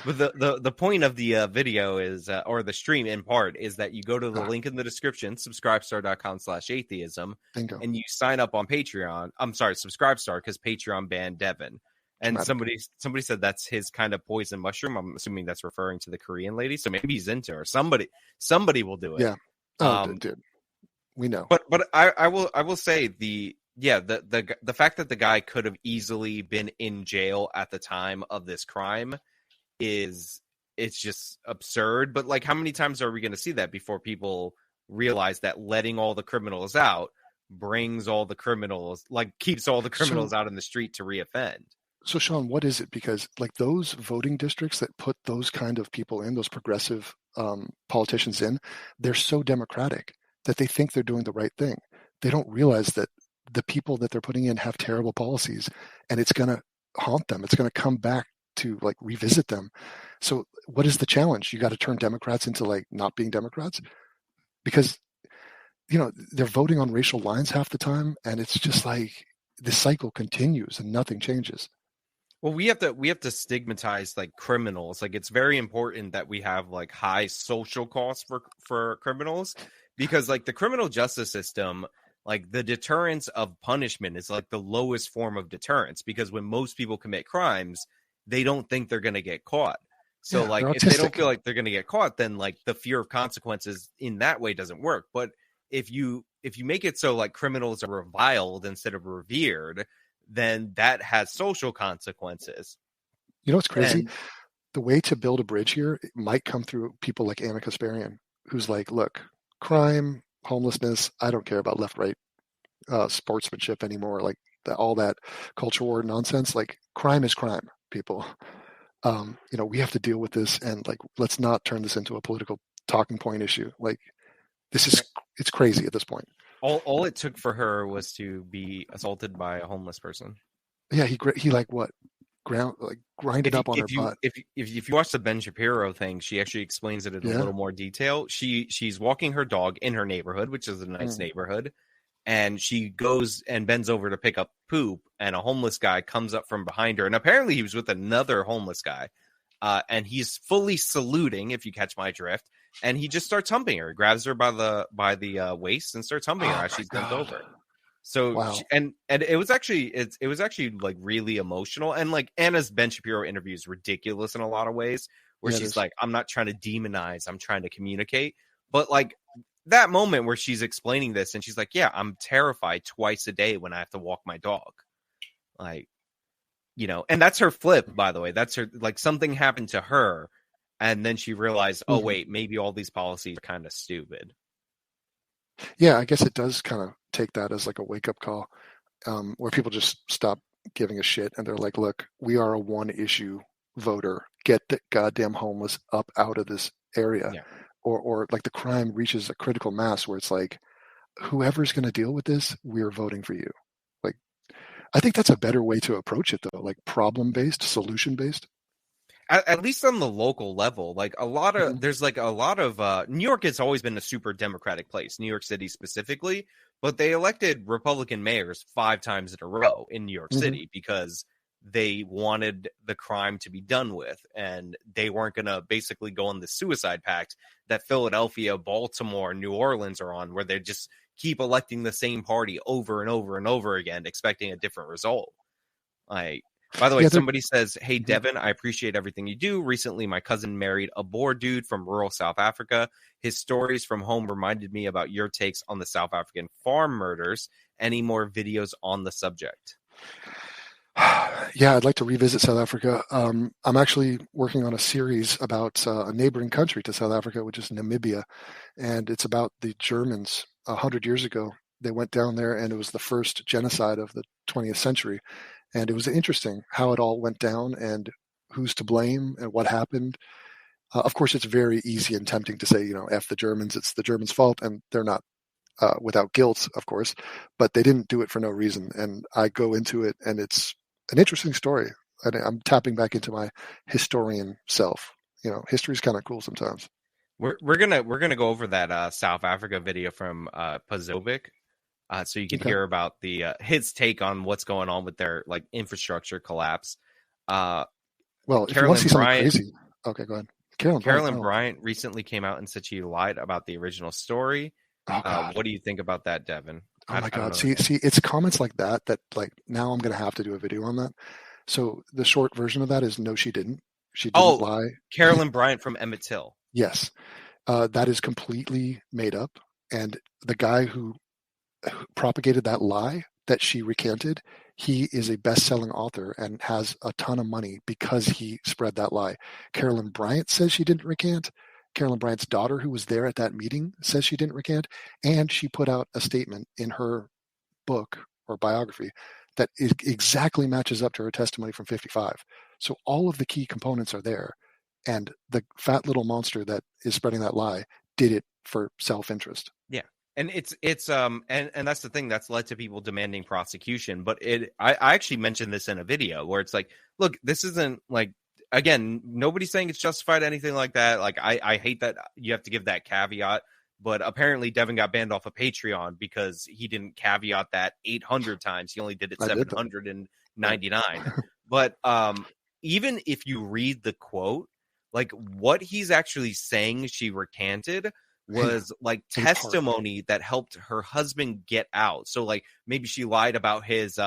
But the point of the video is, or the stream in part, is that you go to the link in the description, subscribestar.com/atheism, Bingo. And you sign up on Patreon. I'm sorry, Subscribestar, because Patreon banned Devin. And somebody said that's his kind of poison mushroom. I'm assuming that's referring to the Korean lady. So maybe he's into her. Somebody will do it. Yeah. Dude. We know. But I will say the fact that the guy could have easily been in jail at the time of this crime it's just absurd. But like, how many times are we going to see that before people realize that letting all the criminals out brings all the criminals, like, keeps all the criminals out in the street to reoffend? So, Sean, what is it? Because like, those voting districts that put those kind of people in, those progressive politicians in, they're so democratic that they think they're doing the right thing. They don't realize that the people that they're putting in have terrible policies, and it's going to haunt them. It's going to come back to like revisit them. So what is the challenge? You got to turn Democrats into like not being Democrats, because, you know, they're voting on racial lines half the time, and it's just like the cycle continues and nothing changes. Well, we have to stigmatize like criminals. Like, it's very important that we have like high social costs for criminals, because like the criminal justice system, like the deterrence of punishment is like the lowest form of deterrence, because when most people commit crimes, they don't think they're going to get caught. So like, if they don't feel like they're going to get caught, then like the fear of consequences in that way doesn't work. But if you make it so like criminals are reviled instead of revered, then that has social consequences. You know what's crazy? The way to build a bridge here, it might come through people like Anna Kasparian, who's like, look, crime, homelessness, I don't care about left-right sportsmanship anymore. Like all that culture war nonsense. Like, crime is crime, people. You know, we have to deal with this, and like, let's not turn this into a political talking point issue. Like, it's crazy at this point. All it took for her was to be assaulted by a homeless person. Yeah, he like what? Grinded up on her butt. If you watch the Ben Shapiro thing, she actually explains it in a little more detail. She's walking her dog in her neighborhood, which is a nice neighborhood, and she goes and bends over to pick up poop, and a homeless guy comes up from behind her, and apparently he was with another homeless guy, and he's fully saluting, if you catch my drift, and he just starts humping her. He grabs her by the waist and starts humping her as she's bent over. So wow. And it was actually like really emotional, and like Anna's Ben Shapiro interview is ridiculous in a lot of ways, where she's like, I'm not trying to demonize, I'm trying to communicate. But like that moment where she's explaining this, and she's like, yeah, I'm terrified twice a day when I have to walk my dog. Like, you know, and that's her flip, by the way. That's her, like, something happened to her, and then she realized, oh wait, maybe all these policies are kind of stupid. Yeah, I guess it does kind of take that as like a wake-up call, where people just stop giving a shit, and they're like, look, we are a one-issue voter. Get the goddamn homeless up out of this area, or like the crime reaches a critical mass where it's like, whoever's going to deal with this, we're voting for you. Like, I think that's a better way to approach it, though, like problem-based, solution-based. At least on the local level, like there's like a lot of New York has always been a super democratic place, New York City specifically, but they elected Republican mayors 5 times in a row in New York City because they wanted the crime to be done with, and they weren't going to basically go on the suicide pact that Philadelphia, Baltimore, New Orleans are on, where they just keep electing the same party over and over and over again, expecting a different result. Like, by the way, somebody says, "Hey, Devin, I appreciate everything you do. Recently, my cousin married a Boer dude from rural South Africa. His stories from home reminded me about your takes on the South African farm murders. Any more videos on the subject?" Yeah, I'd like to revisit South Africa. I'm actually working on a series about a neighboring country to South Africa, which is Namibia. And it's about the Germans 100 years ago. They went down there, and it was the first genocide of the 20th century. And it was interesting how it all went down and who's to blame and what happened. Of course, it's very easy and tempting to say, F the Germans, it's the Germans' fault, and they're not without guilt, of course, but they didn't do it for no reason. And I go into it, and it's an interesting story. I'm tapping back into my historian self. History's kind of cool sometimes. We're gonna go over that South Africa video from Pazovic. So you can hear about his take on what's going on with their like infrastructure collapse. Well, if you want to see something crazy, okay, go ahead. Carolyn Bryant recently came out and said she lied about the original story. What do you think about that, Devin? Oh my God! See, it's comments like that like now I'm gonna have to do a video on that. So the short version of that is no, she didn't. She didn't lie. Carolyn Bryant from Emmett Till. Yes, that is completely made up, and the guy who propagated that lie that she recanted, he is a best-selling author and has a ton of money because he spread that lie. Carolyn Bryant says she didn't recant. Carolyn Bryant's daughter, who was there at that meeting, says she didn't recant, and she put out a statement in her book or biography that exactly matches up to her testimony from 55. So all of the key components are there, and the fat little monster that is spreading that lie did it for self-interest. Yeah. And it's and that's the thing that's led to people demanding prosecution. But I actually mentioned this in a video where it's like, look, this isn't like, again, nobody's saying it's justified, anything like that. Like, I hate that you have to give that caveat, but apparently Devin got banned off of Patreon because he didn't caveat that 800 times. He only did it 799. But even if you read the quote, like what he's actually saying she recanted was like testimony that helped her husband get out. So like maybe she lied about his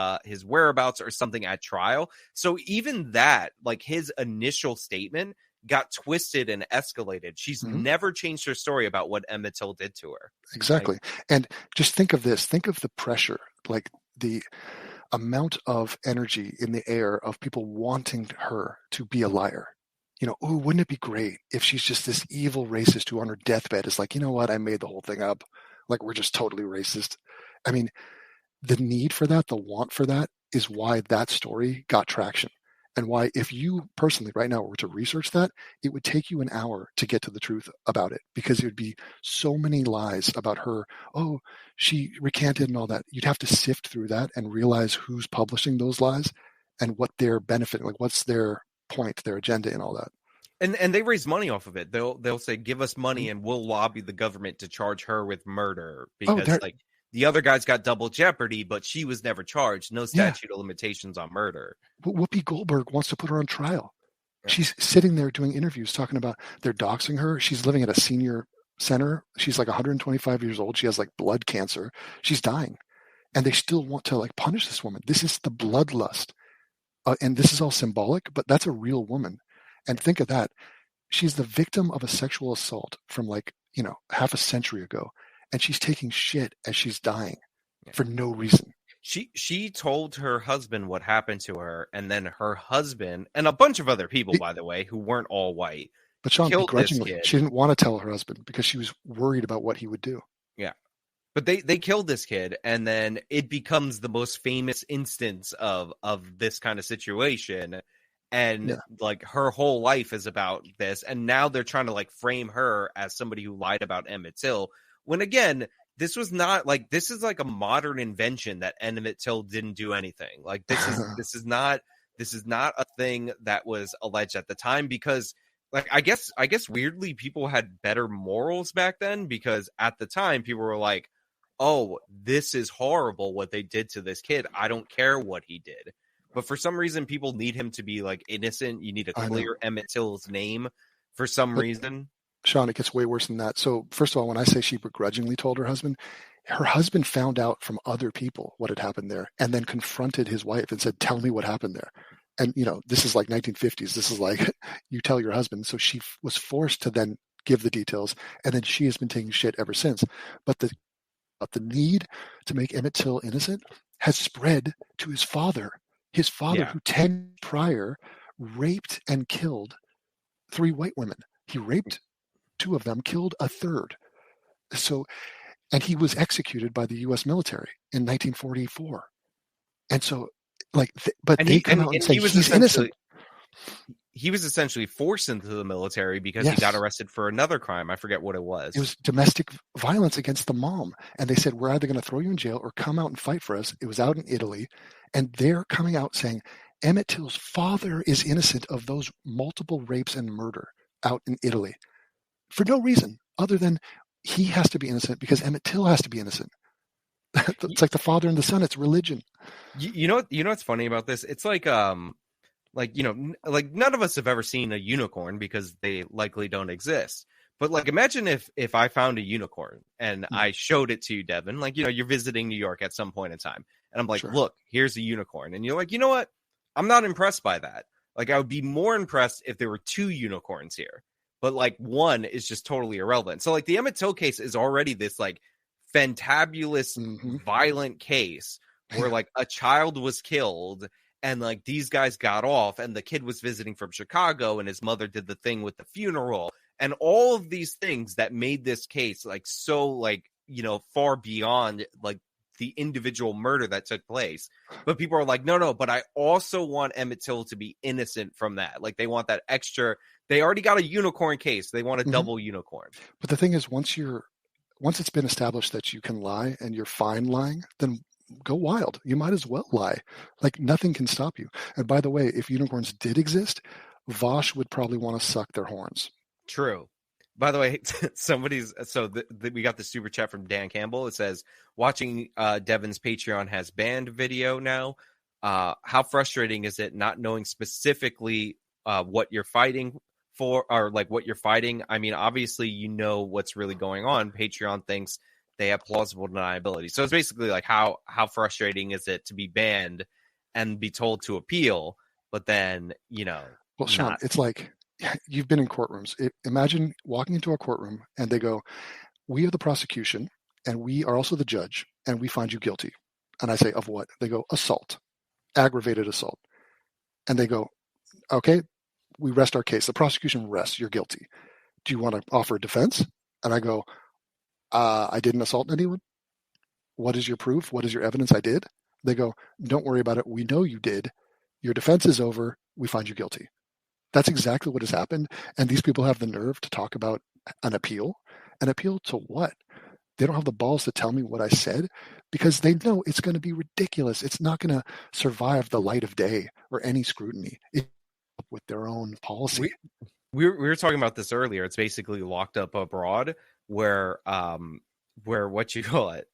whereabouts or something at trial. So even that, like his initial statement got twisted and escalated. She's never changed her story about what Emmett Till did to her. Exactly. And just think of this. Think of the pressure, like the amount of energy in the air of people wanting her to be a liar. Oh, wouldn't it be great if she's just this evil racist who on her deathbed is like, you know what, I made the whole thing up. Like, we're just totally racist. I mean, the need for that, the want for that is why that story got traction. And why, if you personally right now were to research that, it would take you an hour to get to the truth about it, because it would be so many lies about her. Oh, she recanted and all that. You'd have to sift through that and realize who's publishing those lies and what they're benefiting, like what's their point, their agenda and all that. And they raise money off of it. They'll say, give us money and we'll lobby the government to charge her with murder, because like the other guys got double jeopardy, but she was never charged. No statute of limitations on murder. Whoopi Goldberg wants to put her on trial. Yeah. She's sitting there doing interviews talking about they're doxing her. She's living at a senior center. She's like 125 years old. She has like blood cancer. She's dying. And they still want to like punish this woman. This is the bloodlust. And this is all symbolic, but that's a real woman. And think of that. She's the victim of a sexual assault from like, half a century ago. And she's taking shit as she's dying for no reason. She told her husband what happened to her. And then her husband and a bunch of other people, by the way, who weren't all white. But Sean, begrudgingly, she didn't want to tell her husband because she was worried about what he would do. Yeah. But they killed this kid, and then it becomes the most famous instance of this kind of situation. and like her whole life is about this, and now they're trying to like frame her as somebody who lied about Emmett Till, when again, this was not like, this is like a modern invention that Emmett Till didn't do anything. Like this is not a thing that was alleged at the time, because like I guess weirdly people had better morals back then, because at the time people were like, oh, this is horrible what they did to this kid, I don't care what he did. But for some reason, people need him to be like innocent. You need to clear Emmett Till's name for some reason. Sean, it gets way worse than that. So first of all, when I say she begrudgingly told her husband found out from other people what had happened there, and then confronted his wife and said, tell me what happened there. And, this is like 1950s. This is like, you tell your husband. So she was forced to then give the details. And then she has been taking shit ever since. But the need to make Emmett Till innocent has spread to his father. His father, who 10 years prior raped and killed 3 white women. He raped 2 of them, killed a 3rd. So, and he was executed by the U.S. military in 1944. And so, like, but they come out and say he's innocent. He was essentially forced into the military because he got arrested for another crime. I forget what it was. It was domestic violence against the mom. And they said, we're either going to throw you in jail or come out and fight for us. It was out in Italy. And they're coming out saying Emmett Till's father is innocent of those multiple rapes and murder out in Italy for no reason other than he has to be innocent because Emmett Till has to be innocent. It's like the father and the son. It's religion. You know what's funny about this? It's like none of us have ever seen a unicorn because they likely don't exist. But like, imagine if I found a unicorn and I showed it to you, Devin, like, you're visiting New York at some point in time. And I'm like, look, here's a unicorn. And you're like, you know what? I'm not impressed by that. Like, I would be more impressed if there were 2 unicorns here. But like, one is just totally irrelevant. So like, the Emmett Till case is already this like fantabulous, violent case where like a child was killed and like these guys got off, and the kid was visiting from Chicago and his mother did the thing with the funeral and all of these things that made this case like so like, far beyond like the individual murder that took place. But people are like, no, but I also want Emmett Till to be innocent from that. Like, they want that extra. They already got a unicorn case. They want a double unicorn. But the thing is, once it's been established that you can lie and you're fine lying, then go wild. You might as well lie. Like, nothing can stop you. And by the way, if unicorns did exist, Vosh would probably want to suck their horns. True. By the way, we got the super chat from Dan Campbell. It says, watching Devin's Patreon has banned video now. How frustrating is it not knowing specifically what you're fighting for, or like what you're fighting? I mean, obviously, you know what's really going on. Patreon thinks they have plausible deniability. So it's basically like, how frustrating is it to be banned and be told to appeal, but then, Well, Sean, it's like, you've been in courtrooms. Imagine walking into a courtroom and they go, we are the prosecution and we are also the judge and we find you guilty. And I say, of what? They go, assault, aggravated assault. And they go, okay, we rest our case. The prosecution rests. You're guilty. Do you want to offer a defense? And I go, I didn't assault anyone. What is your proof? What is your evidence I did? They go, don't worry about it. We know you did. Your defense is over. We find you guilty. That's exactly what has happened. And these people have the nerve to talk about an appeal. An appeal to what? They don't have the balls to tell me what I said because they know it's going to be ridiculous. It's not going to survive the light of day or any scrutiny. It's with their own policy. We were talking about this earlier. It's basically locked up abroad where what you call it,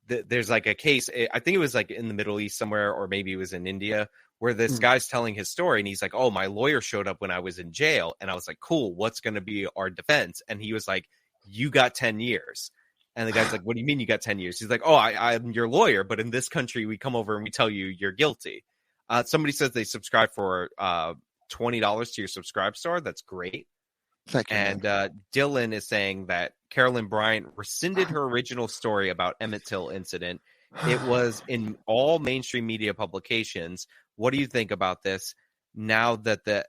there's like a case. I think it was like in the Middle East somewhere, or maybe it was in India, where this guy's telling his story and he's like, oh, my lawyer showed up when I was in jail. And I was like, cool, what's going to be our defense? And he was like, you got 10 years. And the guy's like, what do you mean you got 10 years? He's like, oh, I'm your lawyer, but in this country, we come over and we tell you you're guilty. Somebody says they subscribe for $20 to your Subscribe Star. That's great. Thank you. And Dylan is saying that Carolyn Bryant rescinded her original story about Emmett Till incident. It was in all mainstream media publications. What do you think about this now that the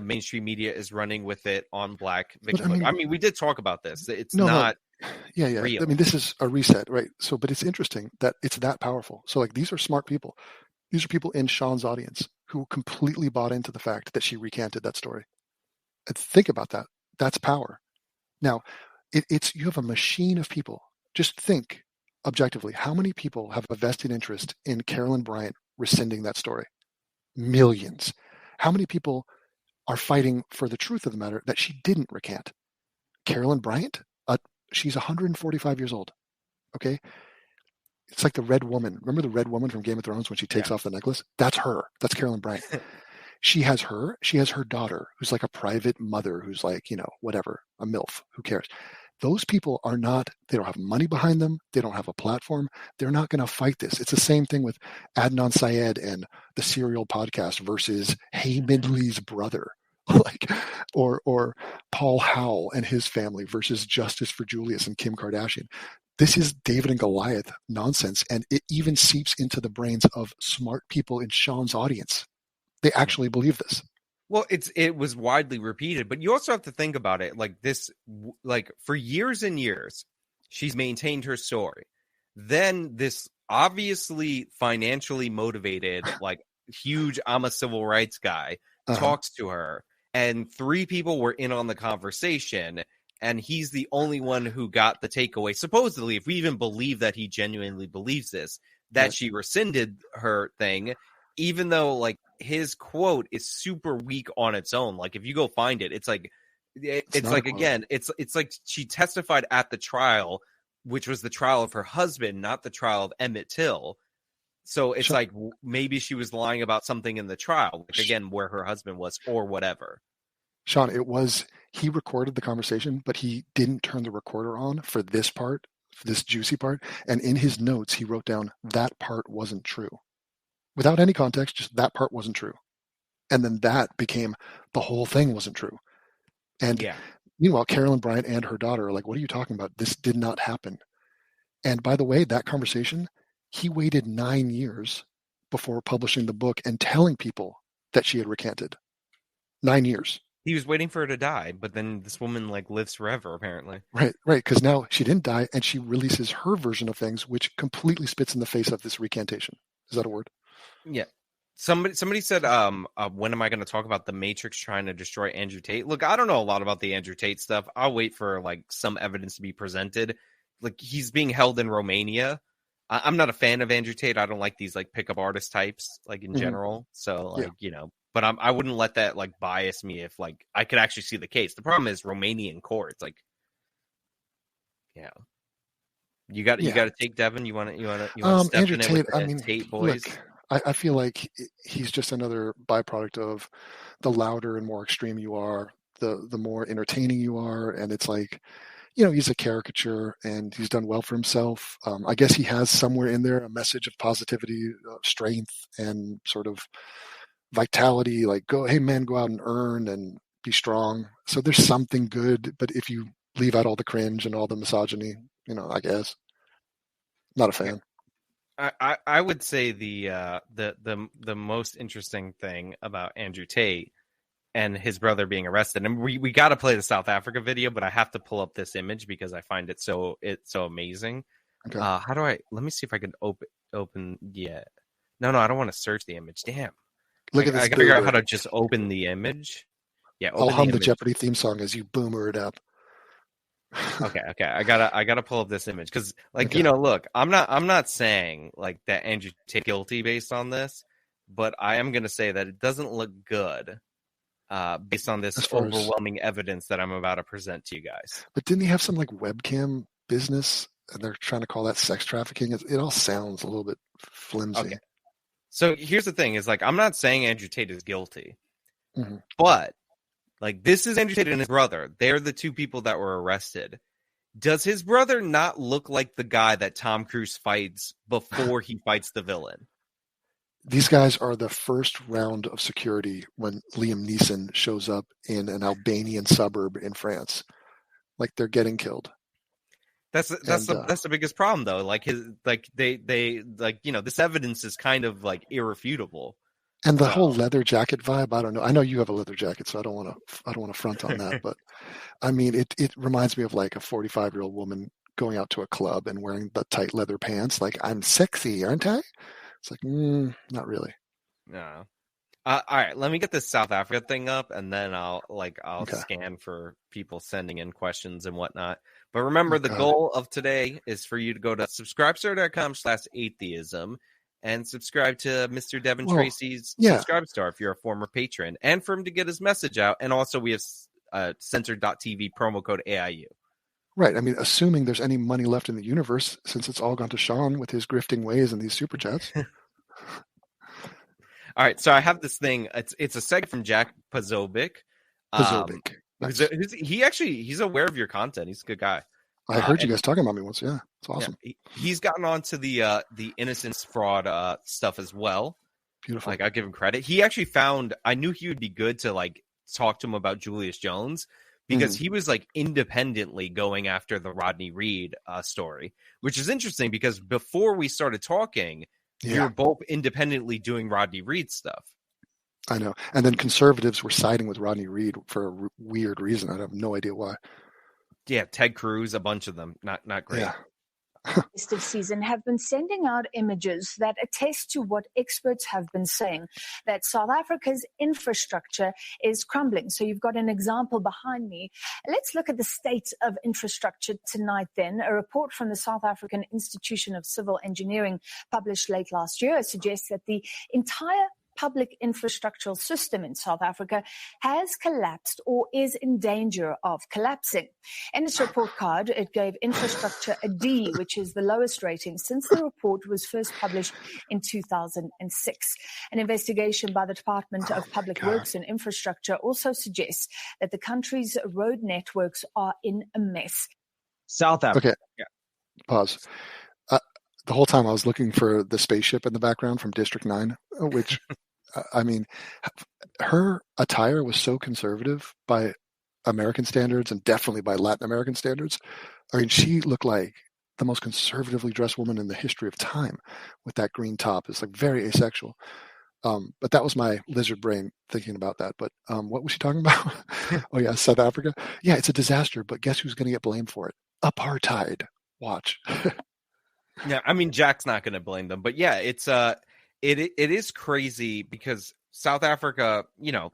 mainstream media is running with it on Black victimhood? I mean, we did talk about this. It's not real. I mean, this is a reset, right? So, but it's interesting that it's that powerful. So, like, these are smart people. These are people in Sean's audience who completely bought into the fact that she recanted that story. And think about that. That's power. Now, it's you have a machine of people. Just think objectively, how many people have a vested interest in Carolyn Bryant rescinding that story? Millions. How many people are fighting for the truth of the matter that she didn't recant? Carolyn Bryant, she's 145 years old. Okay? It's like the Red Woman. Remember the Red Woman from Game of Thrones when she takes off the necklace? That's her. That's Carolyn Bryant. She has her daughter, who's like a private mother, who's like, whatever, a MILF. Who cares? Those people are not, they don't have money behind them. They don't have a platform. They're not going to fight this. It's the same thing with Adnan Syed and the Serial Podcast versus Hay Midley's brother. or Paul Howell and his family versus Justice for Julius and Kim Kardashian. This is David and Goliath nonsense, and it even seeps into the brains of smart people in Sean's audience. They actually believe this. Well, it was widely repeated, but you also have to think about it like this, like for years and years, she's maintained her story. Then this obviously financially motivated, like huge, I'm a civil rights guy, talks to her, and 3 people were in on the conversation, and he's the only one who got the takeaway. Supposedly, if we even believe that he genuinely believes this, that she rescinded her thing, even though like his quote is super weak on its own. Like if you go find it, it's like again, it's like she testified at the trial, which was the trial of her husband, not the trial of Emmett Till. So it's like maybe she was lying about something in the trial, like again, where her husband was or whatever. Sean, he recorded the conversation, but he didn't turn the recorder on for this part, for this juicy part. And in his notes, he wrote down that part wasn't true. Without any context, just that part wasn't true. And then that became the whole thing wasn't true. And meanwhile, Carolyn Bryant and her daughter are like, what are you talking about? This did not happen. And by the way, that conversation, he waited 9 years before publishing the book and telling people that she had recanted. 9 years. He was waiting for her to die, but then this woman like lives forever, apparently. Right. Because now she didn't die, and she releases her version of things, which completely spits in the face of this recantation. Is that a word? Yeah. Somebody said, when am I going to talk about the Matrix trying to destroy Andrew Tate? Look, I don't know a lot about the Andrew Tate stuff. I'll wait for like some evidence to be presented. Like he's being held in Romania. I'm not a fan of Andrew Tate. I don't like these like pickup artist types, like in general. So like, but I wouldn't let that like bias me if like I could actually see the case. The problem is Romanian courts. Like, you got to take Devin. You want to step Andrew in it Tate. with the Tate boys. Look, I feel like he's just another byproduct of the louder and more extreme you are, the more entertaining you are, and it's like, he's a caricature and he's done well for himself. I guess he has somewhere in there a message of positivity, strength, and sort of vitality. Like, hey man, go out and earn and be strong. So there's something good, but if you leave out all the cringe and all the misogyny, I guess not a fan. I would say the most interesting thing about Andrew Tate and his brother being arrested, and we got to play the South Africa video, but I have to pull up this image because I find it so amazing. Okay. How do I? Let me see if I can open. Yeah, no, I don't want to search the image. Damn. Look at this. I gotta figure out how to just open the image. Yeah, I'll hum the Jeopardy theme song as you boomer it up. Okay. I gotta pull up this image because, like, look, I'm not saying like that Andrew Tate guilty based on this, but I am gonna say that it doesn't look good, based on this overwhelming evidence that I'm about to present to you guys. But didn't he have some like webcam business, and they're trying to call that sex trafficking? It all sounds a little bit flimsy. Okay. So here's the thing: is like I'm not saying Andrew Tate is guilty, but like this is Andrew Tate and his brother. They're the 2 people that were arrested. Does his brother not look like the guy that Tom Cruise fights before he fights the villain? These guys are the first round of security when Liam Neeson shows up in an Albanian suburb in France. Like they're getting killed. That's the biggest problem though. Like they this evidence is kind of like irrefutable. And the whole leather jacket vibe, I don't know. I know you have a leather jacket, so I don't want to front on that. But I mean, it reminds me of like a 45-year-old woman going out to a club and wearing the tight leather pants. Like, I'm sexy, aren't I? It's like, not really. No. All right, let me get this South Africa thing up, and then I'll Okay. scan for people sending in questions and whatnot. But remember, Oh, the God. goal of today is for you to go to subscribestar.com/atheism and subscribe to Mr. Devin Well, Tracy's yeah. Subscribe Star if you're a former patron, and for him to get his message out. And also, we have censored.tv promo code AIU. Right. I mean, assuming there's any money left in the universe, since it's all gone to Sean with his grifting ways and these super chats. All right, so I have this thing. It's a segment from Jack Pazovic. Pazovic. Nice. He's aware of your content. He's a good guy. I heard you guys talking about me once. Yeah, it's awesome. Yeah, he's gotten onto the innocence fraud stuff as well. Beautiful. Like, I'll give him credit. He actually found, I knew he would be good to like talk to him about Julius Jones, because he was like independently going after the Rodney Reed story, which is interesting because before we started talking, we were both independently doing Rodney Reed stuff. I know. And then conservatives were siding with Rodney Reed for a weird reason. I have no idea why. Yeah, Ted Cruz, a bunch of them. Not great. Yeah. Festive season have been sending out images that attest to what experts have been saying, that South Africa's infrastructure is crumbling. So you've got an example behind me. Let's look at the state of infrastructure tonight then. A report from the South African Institution of Civil Engineering published late last year suggests that the entire public infrastructural system in South Africa has collapsed or is in danger of collapsing. In its report card, it gave infrastructure a D, which is the lowest rating since the report was first published in 2006. An investigation by the Department of Public Works and Infrastructure also suggests that the country's road networks are in a mess. South Africa. Okay. Yeah. Pause. The whole time I was looking for the spaceship in the background from District 9, which, I mean, her attire was so conservative by American standards and definitely by Latin American standards. I mean, she looked like the most conservatively dressed woman in the history of time with that green top. It's like very asexual. But that was my lizard brain thinking about that. But what was she talking about? Oh, yeah, South Africa. Yeah, it's a disaster, but guess who's going to get blamed for it? Apartheid. Watch. Yeah, I mean, Jack's not going to blame them, but yeah, it is crazy because South Africa, you know,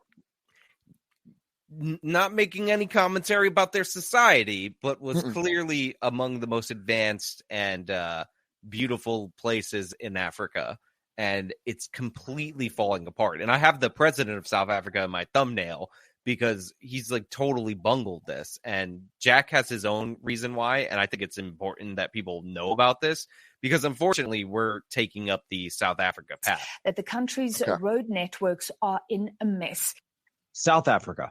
not making any commentary about their society, but was clearly among the most advanced and beautiful places in Africa, and it's completely falling apart. And I have the president of South Africa in my thumbnail because he's like totally bungled this, and Jack has his own reason why. And I think it's important that people know about this because unfortunately we're taking up the South Africa path. That the country's road networks are in a mess. South Africa.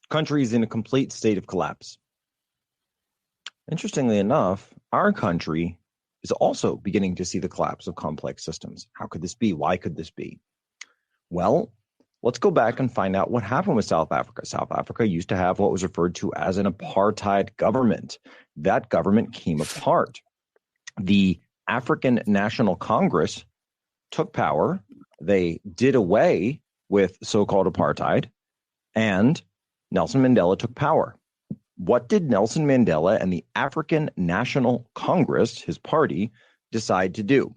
Country is in a complete state of collapse. Interestingly enough, our country is also beginning to see the collapse of complex systems. How could this be? Why could this be? Well, let's go back and find out what happened with South Africa. South Africa used to have what was referred to as an apartheid government. That government came apart. The African National Congress took power. They did away with so-called apartheid, and Nelson Mandela took power. What did Nelson Mandela and the African National Congress, his party, decide to do?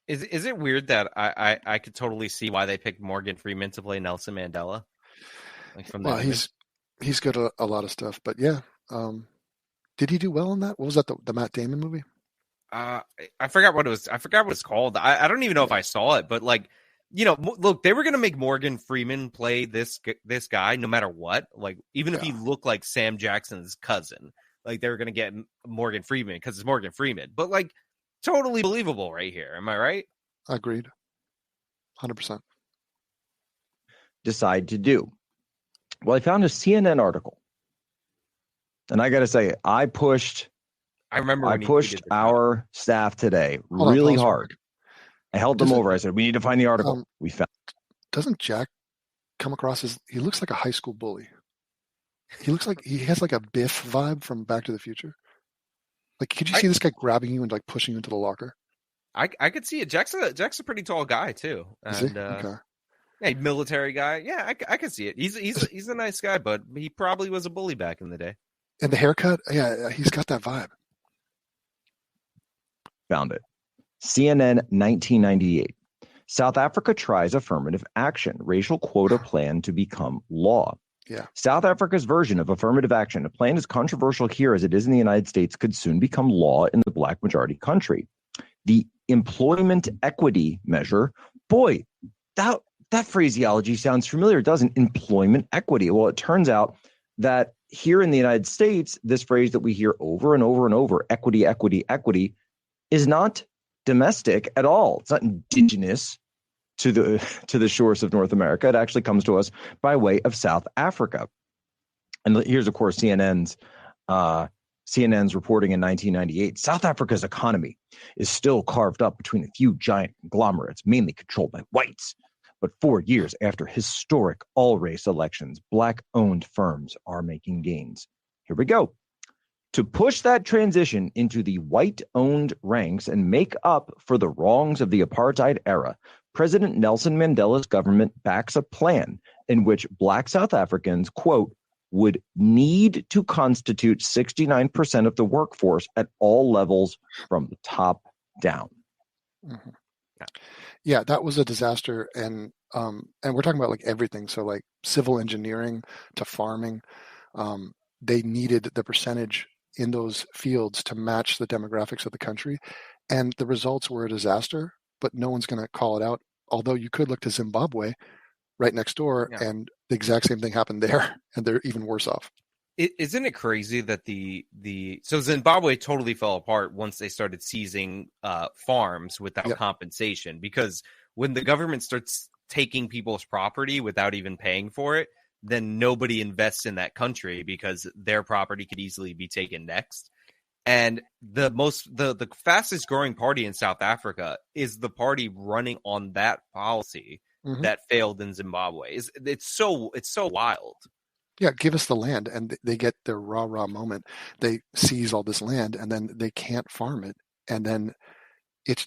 Is it weird that I could totally see why they picked Morgan Freeman to play Nelson Mandela? Like from well, he's good at a lot of stuff, but yeah. Did he do well in that? What was that? The Matt Damon movie? I forgot what it was. I forgot what it's called. I don't even know if I saw it, but like, you know, look, they were gonna make Morgan Freeman play this guy no matter what. Like, even if he looked like Sam Jackson's cousin, like they were gonna get Morgan Freeman because it's Morgan Freeman. But like, totally believable right here. Am I right? Agreed. 100%. Decide to do. Well, I found a CNN article, and I got to say, I pushed our staff today really hard. I held them over. I said, we need to find the article. We found. Doesn't Jack come across as, he looks like a high school bully. He looks like, he has like a Biff vibe from Back to the Future. Like, could you see this guy grabbing you and like pushing you into the locker? I could see it. Jack's a pretty tall guy too. Is he? Okay. Yeah, military guy. Yeah, I can see it. He's a nice guy, but he probably was a bully back in the day. And the haircut, yeah, he's got that vibe. Found it. CNN 1998. South Africa tries affirmative action, racial quota plan to become law. Yeah. South Africa's version of affirmative action, a plan as controversial here as it is in the United States, could soon become law in the black majority country. The employment equity measure, boy, that phraseology sounds familiar, doesn't it? Employment equity. Well, it turns out that here in the United States, this phrase that we hear over and over and over, equity, equity, equity, is not domestic at all. It's not indigenous to the shores of North America. It actually comes to us by way of South Africa. And here's, of course, CNN's reporting in 1998. South Africa's economy is still carved up between a few giant conglomerates, mainly controlled by whites. But 4 years after historic all-race elections, black-owned firms are making gains. Here we go. To push that transition into the white-owned ranks and make up for the wrongs of the apartheid era, President Nelson Mandela's government backs a plan in which black South Africans, quote, would need to constitute 69% of the workforce at all levels from the top down. Mm-hmm. Yeah, that was a disaster, and we're talking about like everything. So like civil engineering to farming, they needed the percentage in those fields to match the demographics of the country, and the results were a disaster. But no one's going to call it out. Although you could look to Zimbabwe, right next door, and the exact same thing happened there, and they're even worse off. Isn't it crazy that so Zimbabwe totally fell apart once they started seizing farms without compensation, because when the government starts taking people's property without even paying for it, then nobody invests in that country because their property could easily be taken next. And the fastest growing party in South Africa is the party running on that policy that failed in Zimbabwe. It's so wild. Yeah, give us the land, and they get their rah-rah moment. They seize all this land, and then they can't farm it, and then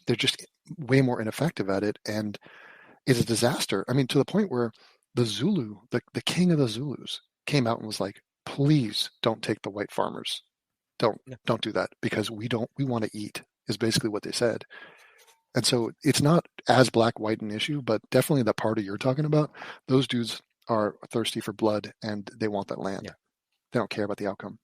they're just way more ineffective at it, and it's a disaster. I mean, to the point where the Zulu, the king of the Zulus, came out and was like, "Please don't take the white farmers. Don't do that, because we want to eat," is basically what they said. And so it's not as black-white an issue, but definitely the party you're talking about, those dudes are thirsty for blood, and they want that land. Yeah. They don't care about the outcome.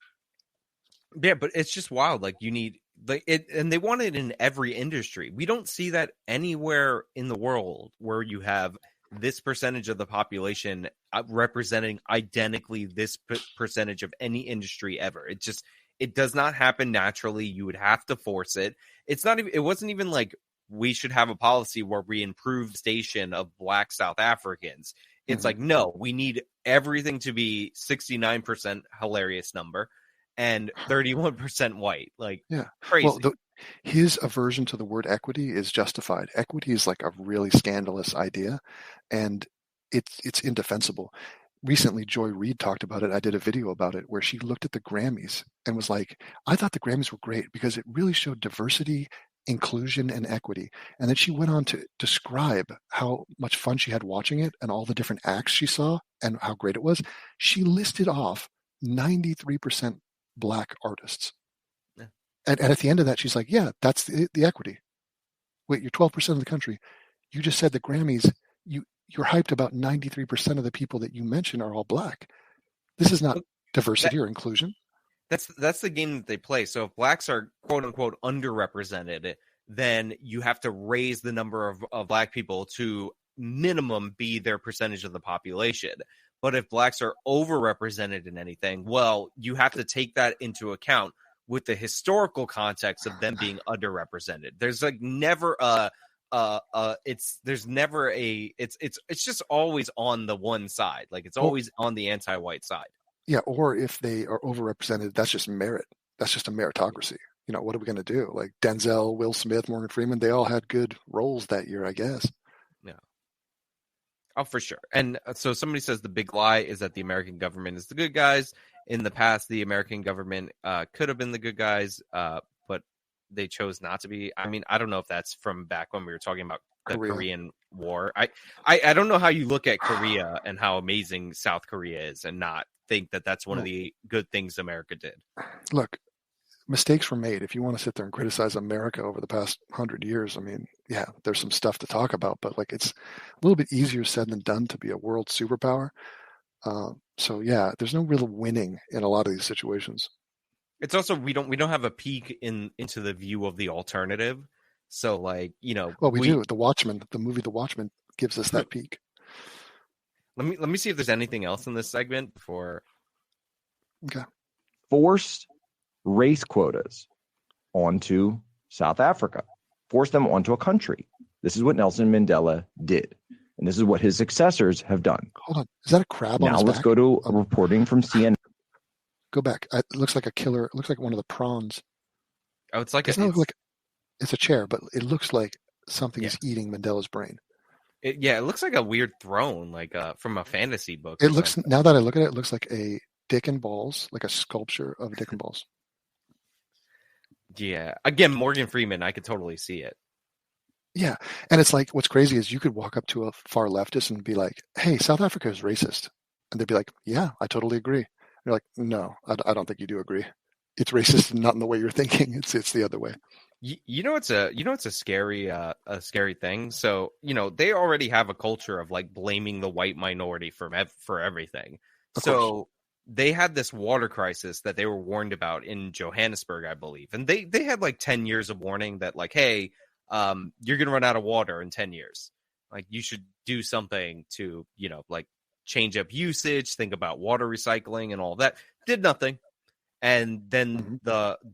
Yeah, but it's just wild. Like, you need it, and they want it in every industry. We don't see that anywhere in the world where you have this percentage of the population representing identically this percentage of any industry ever. It does not happen naturally. You would have to force it. It wasn't even like we should have a policy where we improve the station of black South Africans. It's like, no, we need everything to be 69% hilarious number and 31% white. Like, crazy. Well, his aversion to the word equity is justified. Equity is like a really scandalous idea, and it's indefensible. Recently, Joy Reid talked about it. I did a video about it where she looked at the Grammys and was like, I thought the Grammys were great because it really showed diversity, inclusion, and equity. And then she went on to describe how much fun she had watching it and all the different acts she saw and how great it was. She listed off 93% black artists. Yeah. And at the end of that, she's like, yeah, that's the equity. Wait, you're 12% of the country. You just said the Grammys, you're hyped about 93% of the people that you mentioned are all black. This is not diversity or inclusion. That's the game that they play. So if blacks are quote unquote underrepresented, then you have to raise the number of black people to minimum be their percentage of the population. But if blacks are overrepresented in anything, well, you have to take that into account with the historical context of them being underrepresented. There's like never it's just always on the one side. Like, it's always on the anti-white side. Yeah, or if they are overrepresented, that's just merit. That's just a meritocracy. You know, what are we going to do? Like Denzel, Will Smith, Morgan Freeman, they all had good roles that year, I guess. Yeah. Oh, for sure. And so somebody says the big lie is that the American government is the good guys. In the past, the American government could have been the good guys, but they chose not to be. I mean, I don't know if that's from back when we were talking about the Korean War. I don't know how you look at Korea and how amazing South Korea is and not think that that's one of the good things America did. Look, mistakes were made. If you want to sit there and criticize America over the past 100 years, I mean, yeah, there's some stuff to talk about, but like it's a little bit easier said than done to be a world superpower. So yeah, there's no real winning in a lot of these situations. It's also we don't have a peek into the view of the alternative. So like, Well, we do. The Watchmen, the movie The Watchmen gives us that peak. Let me see if there's anything else in this segment before. Okay. Forced race quotas onto South Africa. Force them onto a country. This is what Nelson Mandela did. And this is what his successors have done. Hold on. Is that a crab on Now his let's back? go to a reporting from CNN. Go back. It looks like a killer. It looks like one of the prawns. Oh, it's like It's a chair, but it looks like something is eating Mandela's brain. it looks like a weird throne, like from a fantasy book. It looks, now that I look at it, it looks like a dick and balls, like a sculpture of a dick and balls. Yeah. Again, Morgan Freeman, I could totally see it. Yeah. And it's like, what's crazy is you could walk up to a far leftist and be like, hey, South Africa is racist. And they'd be like, yeah, I totally agree. And you're like, no, I don't think you do agree. It's racist, not in the way you're thinking. It's the other way. It's a scary thing. So, they already have a culture of like blaming the white minority for everything. Of so course. They had this water crisis that they were warned about in Johannesburg, I believe. And they had like 10 years of warning that like, hey, you're going to run out of water in 10 years. Like you should do something to, like change up usage, think about water recycling and all that. Did nothing. And then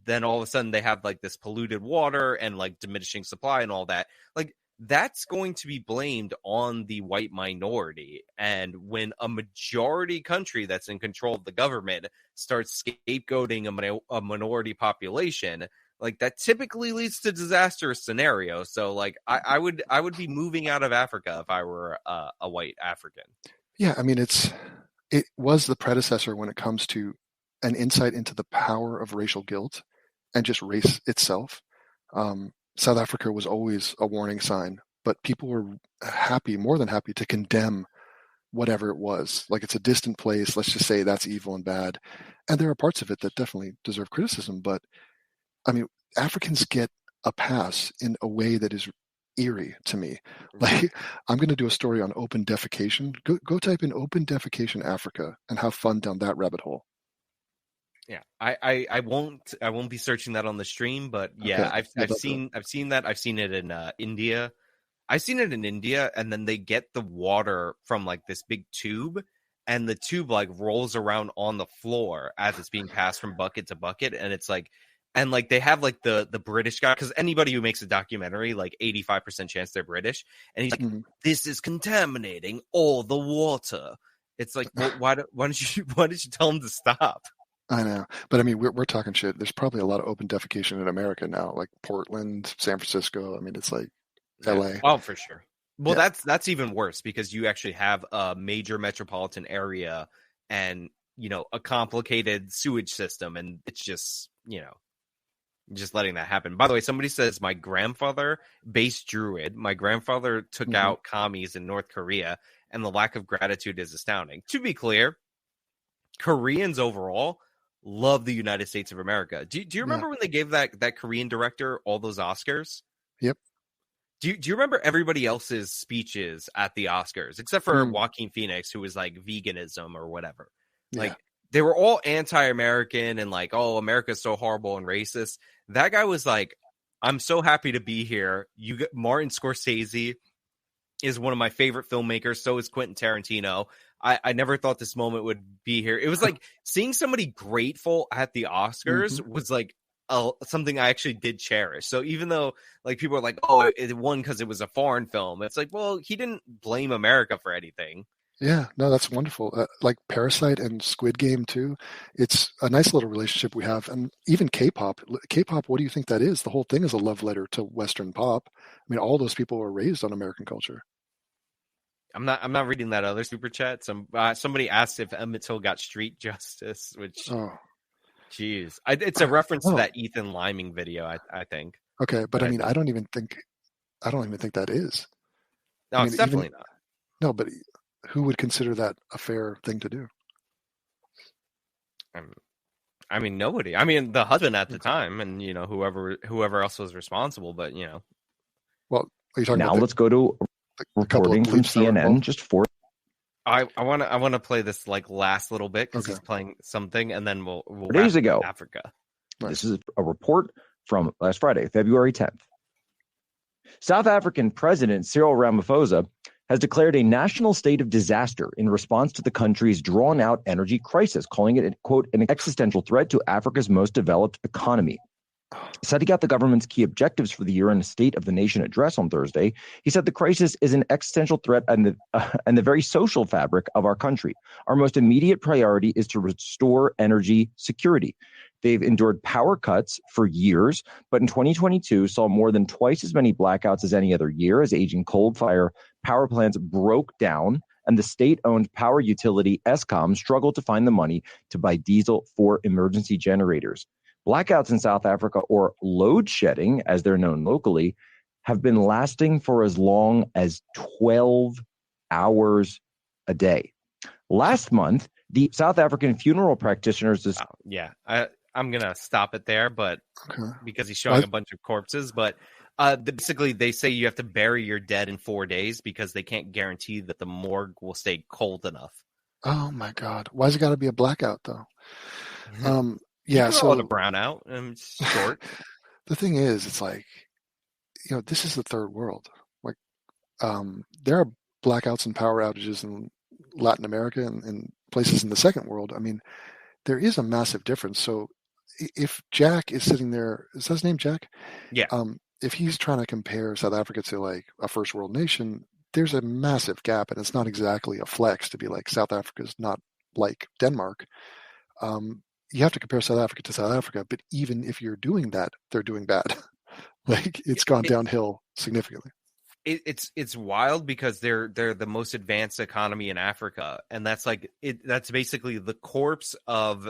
then all of a sudden they have like this polluted water and like diminishing supply and all that. Like that's going to be blamed on the white minority. And when a majority country that's in control of the government starts scapegoating a minority population, like that typically leads to disastrous scenarios. So like I would be moving out of Africa if I were a white African. Yeah, I mean it was the predecessor when it comes to an insight into the power of racial guilt and just race itself. South Africa was always a warning sign, but people were more than happy to condemn whatever it was. Like it's a distant place. Let's just say that's evil and bad. And there are parts of it that definitely deserve criticism. But I mean, Africans get a pass in a way that is eerie to me. Like I'm going to do a story on open defecation. Go type in open defecation Africa and have fun down that rabbit hole. Yeah, I won't be searching that on the stream, but yeah, Okay. I've seen that. I've seen it in India. I've seen it in India, and then they get the water from like this big tube, and the tube like rolls around on the floor as it's being passed from bucket to bucket, and it's like, and like they have like the British guy, because anybody who makes a documentary, like 85% chance they're British, and he's like, this is contaminating all the water. It's like, well, why did you tell him to stop? I know, but I mean, we're talking shit. There's probably a lot of open defecation in America now, like Portland, San Francisco. I mean, it's like LA. Oh, for sure. Well, Yeah. that's even worse because you actually have a major metropolitan area and, a complicated sewage system. And it's just, just letting that happen. By the way, somebody says my grandfather, base druid, my grandfather took out commies in North Korea, and the lack of gratitude is astounding. To be clear, Koreans overall love the United States of America. Do you remember when they gave that Korean director all those Oscars? Yep. Do you remember everybody else's speeches at the Oscars, except for Joaquin Phoenix, who was like veganism or whatever? Like they were all anti-American and like, oh, America's so horrible and racist. That guy was like, I'm so happy to be here. Martin Scorsese is one of my favorite filmmakers. So is Quentin Tarantino. I never thought this moment would be here. It was like seeing somebody grateful at the Oscars was like something I actually did cherish. So even though like people are like, oh, it won because it was a foreign film, it's like, well, he didn't blame America for anything. Yeah, no, that's wonderful. Like Parasite and Squid Game too. It's a nice little relationship we have. And even K-pop, what do you think that is? The whole thing is a love letter to Western pop. I mean, all those people were raised on American culture. I'm not reading that other super chat. Somebody asked if Emmett Till got street justice, which, geez, it's a reference to that Ethan Liming video. I think. Okay, but I mean, I don't even think that is. No, it's definitely not. No, but who would consider that a fair thing to do? I mean, nobody. I mean, the husband at the time, and whoever else was responsible. But Well, are you talking Now about let's go to the couple of reporting from bleeps that were CNN. involved? Just for I want to play this like last little bit because Okay. he's playing something, and then we'll 4 days wrap ago. Africa. This is a report from last Friday, February 10th. South African President Cyril Ramaphosa has declared a national state of disaster in response to the country's drawn-out energy crisis, calling it, quote, an existential threat to Africa's most developed economy. Setting out the government's key objectives for the year in a State of the Nation address on Thursday, he said the crisis is an existential threat and the very social fabric of our country. Our most immediate priority is to restore energy security. They've endured power cuts for years, but in 2022 saw more than twice as many blackouts as any other year as aging coal-fired power plants broke down and the state-owned power utility Eskom struggled to find the money to buy diesel for emergency generators. Blackouts in South Africa, or load shedding, as they're known locally, have been lasting for as long as 12 hours a day. Last month, the South African funeral practitioners... I'm going to stop it there, but Okay. because he's showing a bunch of corpses. But basically, they say you have to bury your dead in 4 days because they can't guarantee that the morgue will stay cold enough. Oh my God! Why's it got to be a blackout though? Yeah, So a brownout and short. The thing is, it's like, this is the third world. Like, there are blackouts and power outages in Latin America and places in the second world. I mean, there is a massive difference. So if Jack is sitting there, is that his name, Jack? Yeah. If he's trying to compare South Africa to like a first world nation, there's a massive gap, and it's not exactly a flex to be like South Africa's not like Denmark. You have to compare South Africa to South Africa, but even if you're doing that, they're doing bad. Like it's gone downhill significantly. It's wild because they're the most advanced economy in Africa, and that's like that's basically the corpse of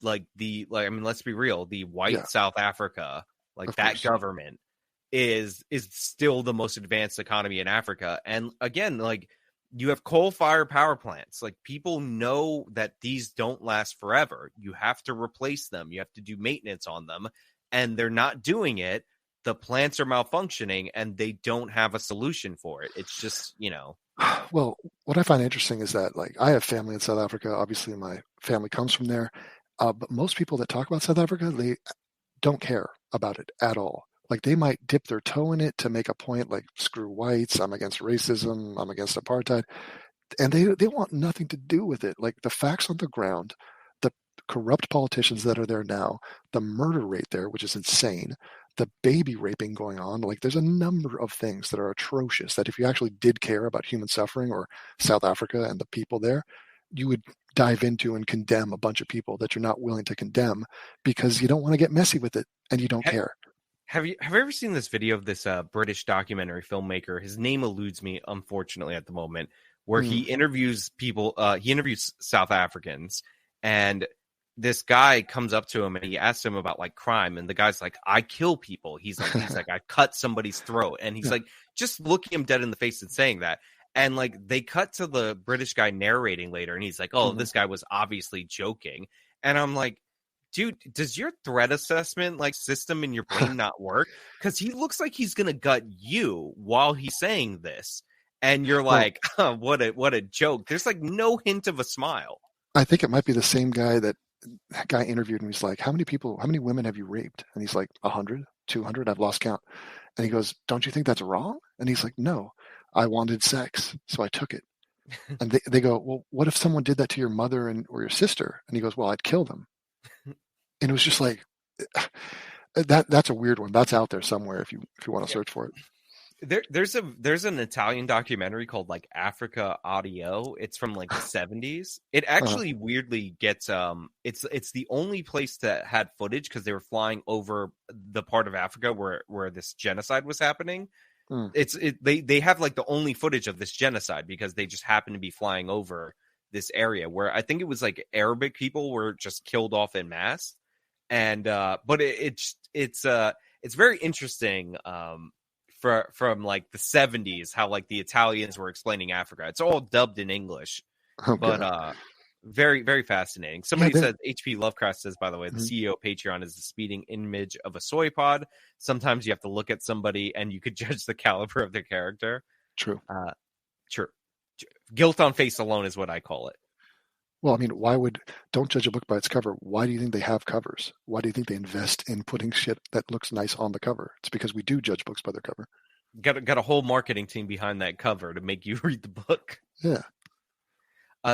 I mean, let's be real, the white South Africa, like Of that course. government is still the most advanced economy in Africa. And again, like you have coal-fired power plants. Like people know that these don't last forever. You have to replace them. You have to do maintenance on them, and they're not doing it. The plants are malfunctioning, and they don't have a solution for it. It's just, Well, what I find interesting is that, like, I have family in South Africa. Obviously, my family comes from there. But most people that talk about South Africa, they don't care about it at all. Like, they might dip their toe in it to make a point, like, screw whites, I'm against racism, I'm against apartheid. And they want nothing to do with it. Like, the facts on the ground, the corrupt politicians that are there now, the murder rate there, which is insane, the baby raping going on, like there's a number of things that are atrocious that if you actually did care about human suffering or South Africa and the people there, you would dive into and condemn a bunch of people that you're not willing to condemn because you don't want to get messy with it and you don't care. Have you ever seen this video of this British documentary filmmaker? His name eludes me, unfortunately, at the moment, where he interviews people. He interviews South Africans, and this guy comes up to him and he asks him about like crime, and the guy's like, I kill people. He's like, I cut somebody's throat. And he's like, just looking him dead in the face and saying that. And like they cut to the British guy narrating later, and he's like, oh, this guy was obviously joking. And I'm like, dude, does your threat assessment like system in your brain not work? Because he looks like he's gonna gut you while he's saying this. And you're like, oh, what a joke. There's like no hint of a smile. I think it might be the same guy that guy interviewed him. He's like, how many women have you raped? And he's like, 100, 200, I've lost count. And he goes, don't you think that's wrong? And he's like, no, I wanted sex, so I took it. And they go, well, what if someone did that to your mother or your sister? And he goes, well, I'd kill them. And it was just like, that's a weird one. That's out there somewhere if you want to search for it. There's an Italian documentary called like Africa Audio. It's from like the 70s. It actually weirdly gets it's the only place that had footage because they were flying over the part of Africa where this genocide was happening. They have like the only footage of this genocide because they just happened to be flying over this area where I think it was like Arabic people were just killed off en masse. And but it's very interesting from like the 70s how like the Italians were explaining Africa. It's all dubbed in English. Okay. Very, very fascinating. Somebody Yeah, said, HP Lovecraft says, by the way, the CEO of Patreon is the speeding image of a soy pod. Sometimes you have to look at somebody and you could judge the caliber of their character. True. True. Guilt on face alone is what I call it. Well, I mean, don't judge a book by its cover. Why do you think they have covers? Why do you think they invest in putting shit that looks nice on the cover? It's because we do judge books by their cover. Got a whole marketing team behind that cover to make you read the book. Yeah.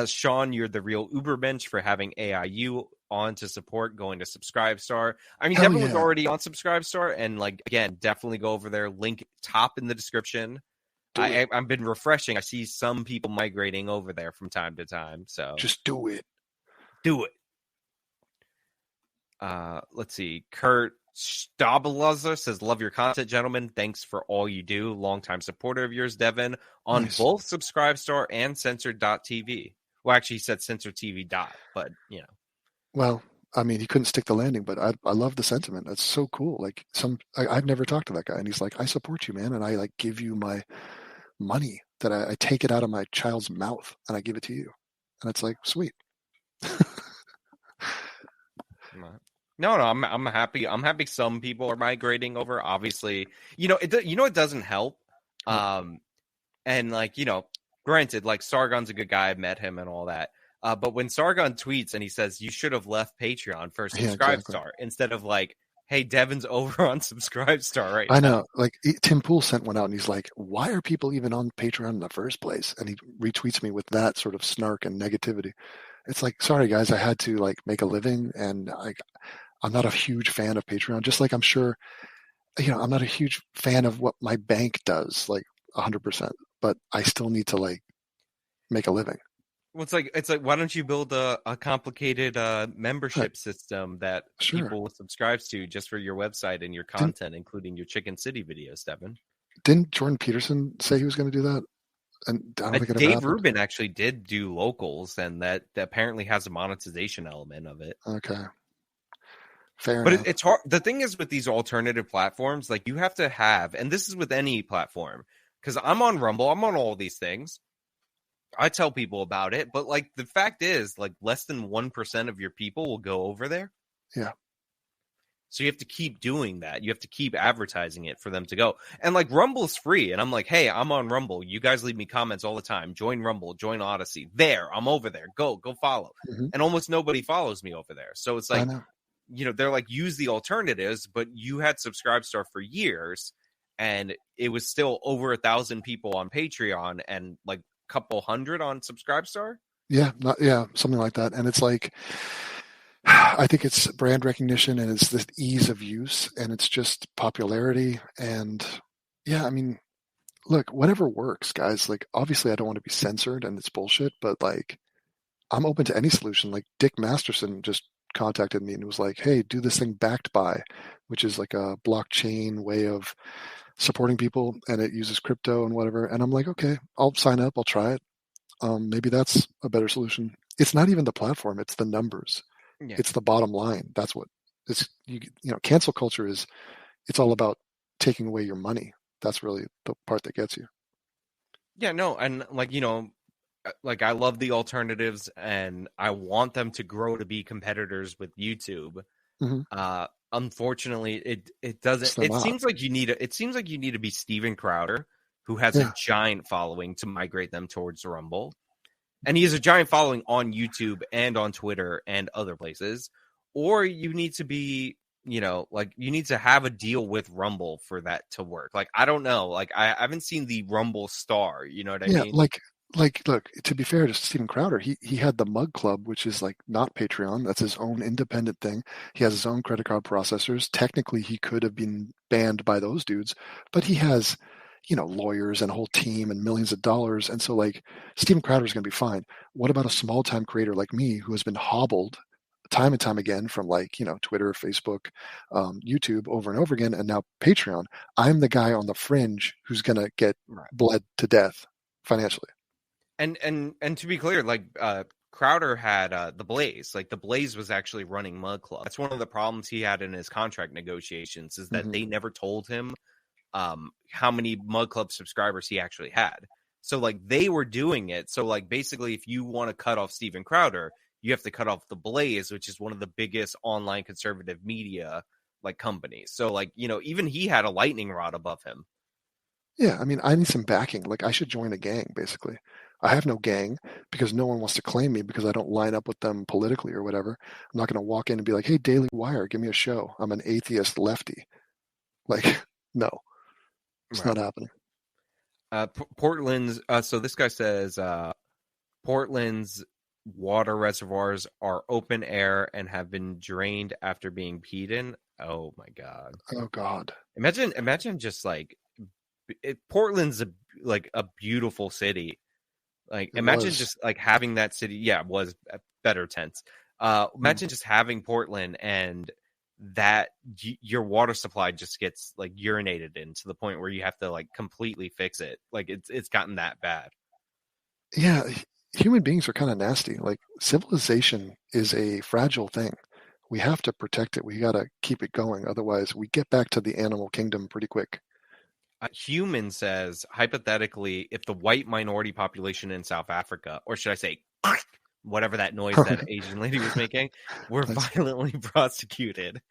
Sean, you're the real Ubermensch for having AIU on to support going to Subscribestar. I mean, Devin was already on Subscribestar, and like again, definitely go over there. Link top in the description. I've been refreshing. I see some people migrating over there from time to time. So just do it. Do it. Let's see. Kurt Stabelazer says, love your content, gentlemen. Thanks for all you do. Longtime supporter of yours, Devin, on both Subscribestar and Censored.tv. Well, actually, he said Censored TV. But, you know. Well, I mean, he couldn't stick the landing, but I love the sentiment. That's so cool. Like I've never talked to that guy, and he's like, I support you, man, and I like give you my money that I take it out of my child's mouth and I give it to you, and it's like sweet. No, I'm happy. I'm happy some people are migrating over. Obviously, it doesn't help. And like, granted, like Sargon's a good guy. I've met him and all that. But when Sargon tweets and he says, you should have left Patreon for Subscribestar instead of like, hey, Devin's over on Subscribestar right now. I know. Like Tim Pool sent one out and he's like, why are people even on Patreon in the first place? And he retweets me with that sort of snark and negativity. It's like, sorry guys, I had to like make a living, and I'm not a huge fan of Patreon, just like I'm sure, I'm not a huge fan of what my bank does, like 100%, but I still need to like make a living. Well, it's like, why don't you build a complicated membership system that people will subscribe to just for your website and your content, including your Chicken City videos, Devin? Didn't Jordan Peterson say he was going to do that? And I don't think Dave Rubin actually did do locals, and that apparently has a monetization element of it. Okay. Fair but enough. It's hard. The thing is with these alternative platforms, like you have to have, and this is with any platform, because I'm on Rumble, I'm on all these things. I tell people about it, but like the fact is, like less than 1% of your people will go over there. Yeah. So you have to keep doing that. You have to keep advertising it for them to go. And like Rumble's free. And I'm like, hey, I'm on Rumble. You guys leave me comments all the time. Join Rumble, join Odyssey. There, I'm over there. Go follow. Mm-hmm. And almost nobody follows me over there. So it's like, they're like, use the alternatives, but you had Subscribestar for years and it was still over 1,000 people on Patreon and like a couple hundred on Subscribestar. Yeah. Something like that. And it's like, I think it's brand recognition and it's the ease of use and it's just popularity. And yeah, I mean, look, whatever works, guys. Like, obviously I don't want to be censored and it's bullshit, but like, I'm open to any solution. Like Dick Masterson just contacted me and was like, hey, do this thing backed by, which is like a blockchain way of supporting people and it uses crypto and whatever. And I'm like, okay, I'll sign up. I'll try it. Maybe that's a better solution. It's not even the platform. It's the numbers. Yeah. It's the bottom line. That's what it's, cancel culture is. It's all about taking away your money. That's really the part that gets you. Yeah, no. And like, I love the alternatives and I want them to grow to be competitors with YouTube. Mm-hmm. Unfortunately, it doesn't. It seems like you need to be Steven Crowder, who has a giant following, to migrate them towards Rumble. And he has a giant following on YouTube and on Twitter and other places. Or you need to be, you need to have a deal with Rumble for that to work. Like, I don't know. Like, I haven't seen the Rumble star. You know what I mean? Like, look, to be fair to Steven Crowder, he had the Mug Club, which is like not Patreon. That's his own independent thing. He has his own credit card processors. Technically, he could have been banned by those dudes, but he has, lawyers and a whole team and millions of dollars. And so like Steven Crowder is going to be fine. What about a small time creator like me who has been hobbled time and time again from like, Twitter, Facebook, YouTube over and over again. And now Patreon, I'm the guy on the fringe who's going to get bled to death financially. And to be clear, like Crowder had the Blaze. Like the Blaze was actually running Mug Club. That's one of the problems he had in his contract negotiations is that they never told him how many Mug Club subscribers he actually had. So like they were doing it. So like basically, if you want to cut off Steven Crowder, you have to cut off the Blaze, which is one of the biggest online conservative media like companies. So like, you know, even he had a lightning rod above him. Yeah, I mean, I need some backing. Like, I should join a gang, basically. I have no gang because no one wants to claim me because I don't line up with them politically or whatever. I'm not going to walk in and be like, hey, Daily Wire, give me a show. I'm an atheist lefty. Like, no, it's not happening. Portland's, so this guy says, Portland's water reservoirs are open air and have been drained after being peed in. Oh my God. Oh God. Imagine just like, Portland's like a beautiful city. Like imagine just like having that city. Yeah, it was a better tense. Imagine just having Portland and that your water supply just gets like urinated in to the point where you have to like completely fix it. Like it's gotten that bad. Yeah, human beings are kind of nasty. Like civilization is a fragile thing. We have to protect it. We got to keep it going. Otherwise, we get back to the animal kingdom pretty quick. Human says, hypothetically, if the white minority population in South Africa, or should I say, whatever that noise that Asian lady was making, were violently prosecuted,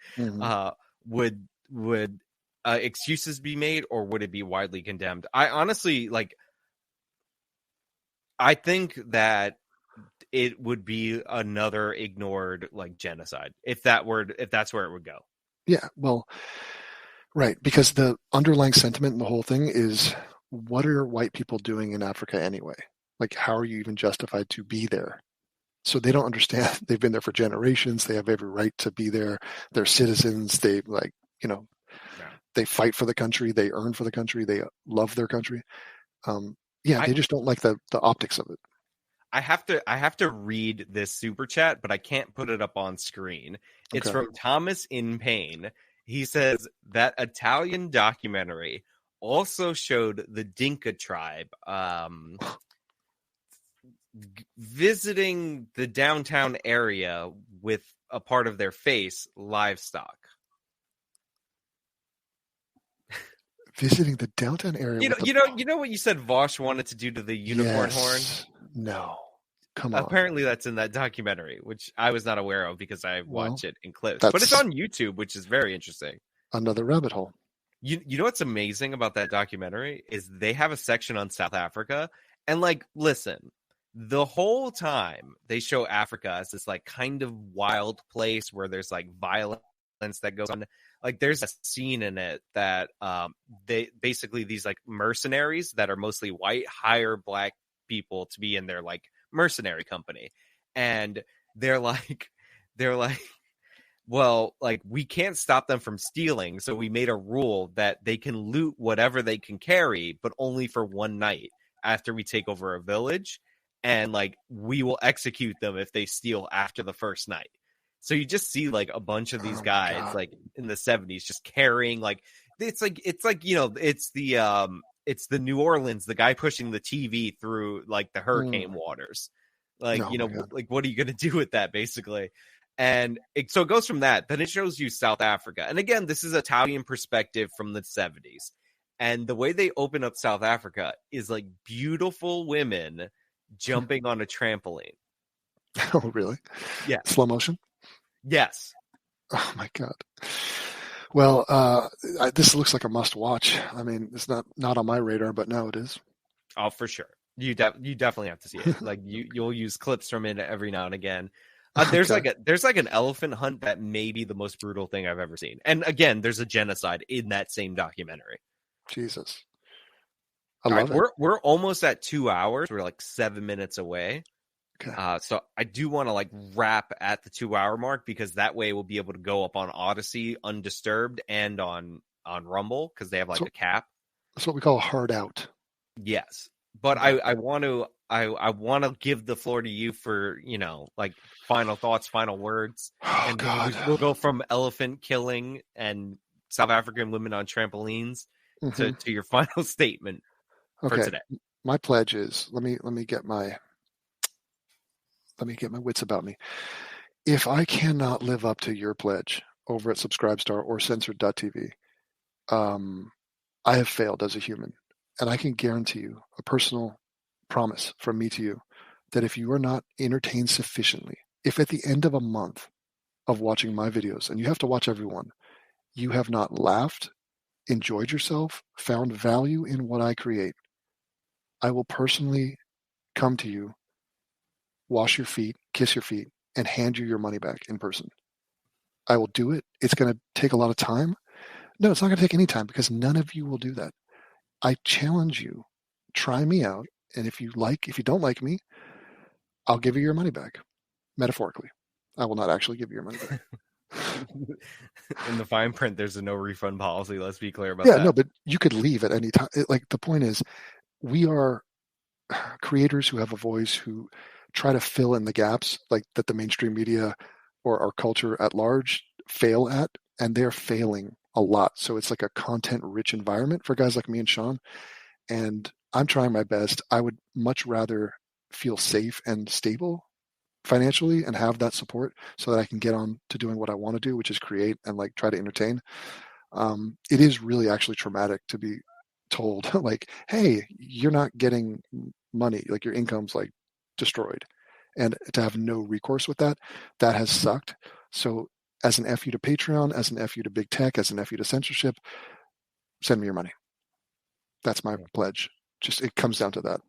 would excuses be made, or would it be widely condemned? I honestly I think that it would be another ignored like genocide if that's where it would go. Yeah, well. Right, because the underlying sentiment in the whole thing is, what are white people doing in Africa anyway? Like, how are you even justified to be there? So they don't understand. They've been there for generations. They have every right to be there. They're citizens. They they fight for the country. They earn for the country. They love their country. They just don't like the optics of it. I have to read this super chat, but I can't put it up on screen. It's from Thomas in Pain. He says that Italian documentary also showed the Dinka tribe visiting the downtown area with a part of their face, livestock. Visiting the downtown area. You know what you said Vosh wanted to do to the unicorn horn? No. Come on. Apparently that's in that documentary, which I was not aware of because I watch it in clips. But it's on YouTube, which is very interesting. Another rabbit hole. You know what's amazing about that documentary is they have a section on South Africa. And like, listen, the whole time they show Africa as this like kind of wild place where there's like violence that goes on. Like there's a scene in it that they basically these like mercenaries that are mostly white hire black people to be in their like mercenary company, and they're like well, like we can't stop them from stealing, so we made a rule that they can loot whatever they can carry, but only for one night after we take over a village, and like we will execute them if they steal after the first night. So you just see like a bunch of these guys like in the 70s just carrying like it's like you know it's the New Orleans, the guy pushing the TV through like the hurricane waters. Like, like, what are you going to do with that, basically? And so it goes from that. Then it shows you South Africa. And again, this is Italian perspective from the 70s. And the way they open up South Africa is like beautiful women jumping on a trampoline. Oh, really? Yeah. Slow motion? Yes. Oh, my God. Well, this looks like a must watch. I mean, it's not on my radar, but now it is. Oh, for sure. You definitely have to see it. Like you'll use clips from it every now and again. There's like an elephant hunt that may be the most brutal thing I've ever seen. And again, there's a genocide in that same documentary. Jesus. I love it. We're almost at 2 hours. We're like 7 minutes away. Okay. So I do want to like wrap at the 2 hour mark because that way we'll be able to go up on Odyssey undisturbed and on Rumble because they have like a cap. That's what we call a hard out. Yes. But I want to give the floor to you for, like final thoughts, final words. Oh, and God. We'll go from elephant killing and South African women on trampolines to your final statement for today. My pledge is let me get my wits about me. If I cannot live up to your pledge over at Subscribestar or Censored.tv, I have failed as a human. And I can guarantee you a personal promise from me to you that if you are not entertained sufficiently, if at the end of a month of watching my videos, and you have to watch every one, you have not laughed, enjoyed yourself, found value in what I create, I will personally come to you, wash your feet, kiss your feet, and hand you your money back in person. I will do it. It's going to take a lot of time. No, it's not going to take any time because none of you will do that. I challenge you, try me out. And if you don't like me, I'll give you your money back. Metaphorically. I will not actually give you your money back. In the fine print, there's a no refund policy. Let's be clear about that. Yeah, no, but you could leave at any time. The point is, we are creators who have a voice, who try to fill in the gaps like that the mainstream media or our culture at large fail at, and they're failing a lot. So it's like a content-rich environment for guys like me and Sean, and I'm trying my best. I would much rather feel safe and stable financially and have that support so that I can get on to doing what I want to do, which is create and like try to entertain. It is really actually traumatic to be told like, hey, you're not getting money, like your income's like destroyed, and to have no recourse with that has sucked. So as an FU to Patreon, as an FU to big tech, as an FU to censorship, send me your money. That's my pledge. Just it comes down to that.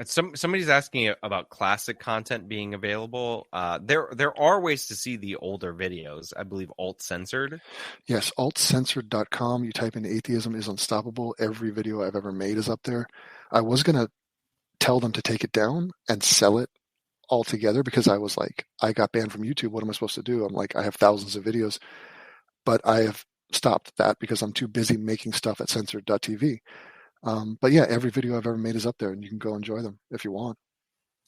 Somebody's asking about classic content being available. There are ways to see the older videos. I believe alt-censored. Yes, altcensored.com. You type in atheism is unstoppable. Every video I've ever made is up there. I was going to tell them to take it down and sell it altogether because I was like, I got banned from YouTube. What am I supposed to do? I'm like, I have thousands of videos. But I have stopped that because I'm too busy making stuff at censored.tv. But yeah, every video I've ever made is up there, and you can go enjoy them if you want.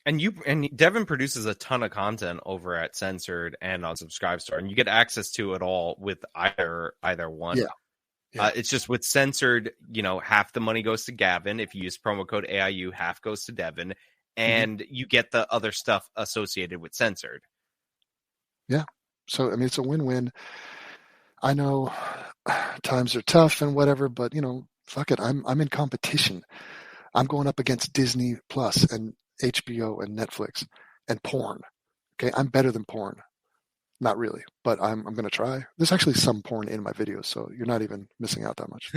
And Devin produces a ton of content over at Censored and on Subscribestar, and you get access to it all with either one. Yeah. It's just with Censored, half the money goes to Gavin. If you use promo code AIU, half goes to Devin, and you get the other stuff associated with Censored. Yeah. So I mean, it's a win-win. I know times are tough and whatever, but fuck it. I'm in competition. I'm going up against Disney Plus and HBO and Netflix and porn. Okay, I'm better than porn. Not really, but I'm going to try. There's actually some porn in my videos, so you're not even missing out that much.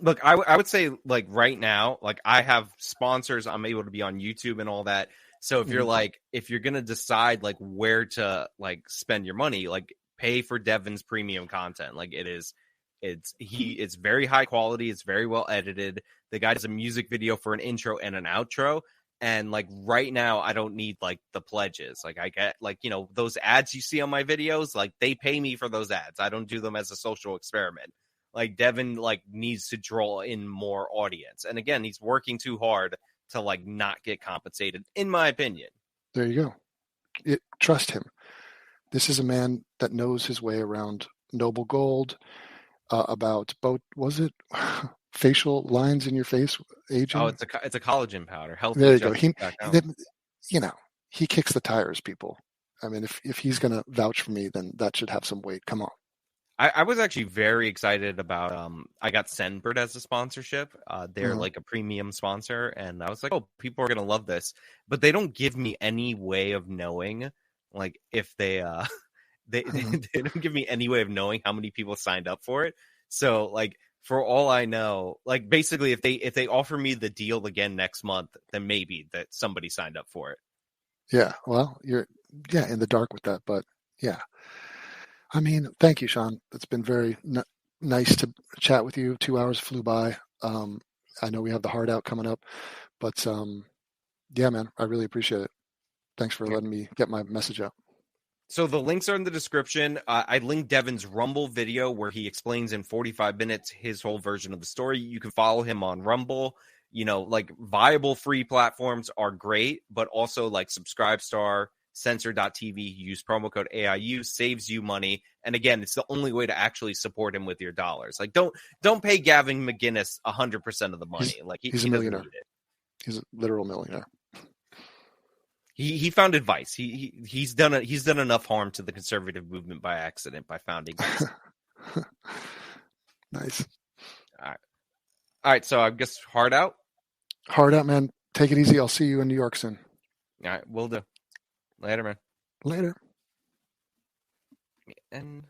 Look, I would say like right now, like I have sponsors. I'm able to be on YouTube and all that. So if you're like, if you're going to decide like where to like spend your money, like pay for Devin's premium content. Like it's very high quality. It's very well edited. The guy does a music video for an intro and an outro. And like right now, I don't need like the pledges. Like I get like, those ads you see on my videos, like they pay me for those ads. I don't do them as a social experiment. Like Devin like needs to draw in more audience. And again, he's working too hard to like not get compensated, in my opinion. There you go. Trust him. This is a man that knows his way around noble gold, about both, was it facial lines in your face aging? Oh, it's a collagen powder. Healthy. There you go. He kicks the tires, people. I mean, if he's going to vouch for me, then that should have some weight. Come on. I was actually very excited about I got Censored as a sponsorship. They're like a premium sponsor, and I was like, oh, people are gonna love this. But they don't give me any way of knowing like if they they don't give me any way of knowing how many people signed up for it. So like for all I know, like basically if they offer me the deal again next month, then maybe that somebody signed up for it. Yeah, well, you're in the dark with that, but yeah. I mean, thank you, Sean. It's been very nice to chat with you. 2 hours flew by. I know we have the hard out coming up, but yeah, man, I really appreciate it. Thanks for letting me get my message out. So the links are in the description. I linked Devin's Rumble video where he explains in 45 minutes his whole version of the story. You can follow him on Rumble. Like viable free platforms are great, but also like Subscribestar, Censor.tv, use promo code AIU, saves you money. And again, it's the only way to actually support him with your dollars. Like don't pay Gavin McGinnis 100% of the money. He's a millionaire. He's a literal millionaire. He founded Vice. He's done enough harm to the conservative movement by accident by founding Vice. Nice. All right. All right, so I guess hard out. Hard out, man. Take it easy. I'll see you in New York soon. All right, will do. Later, man. Later. And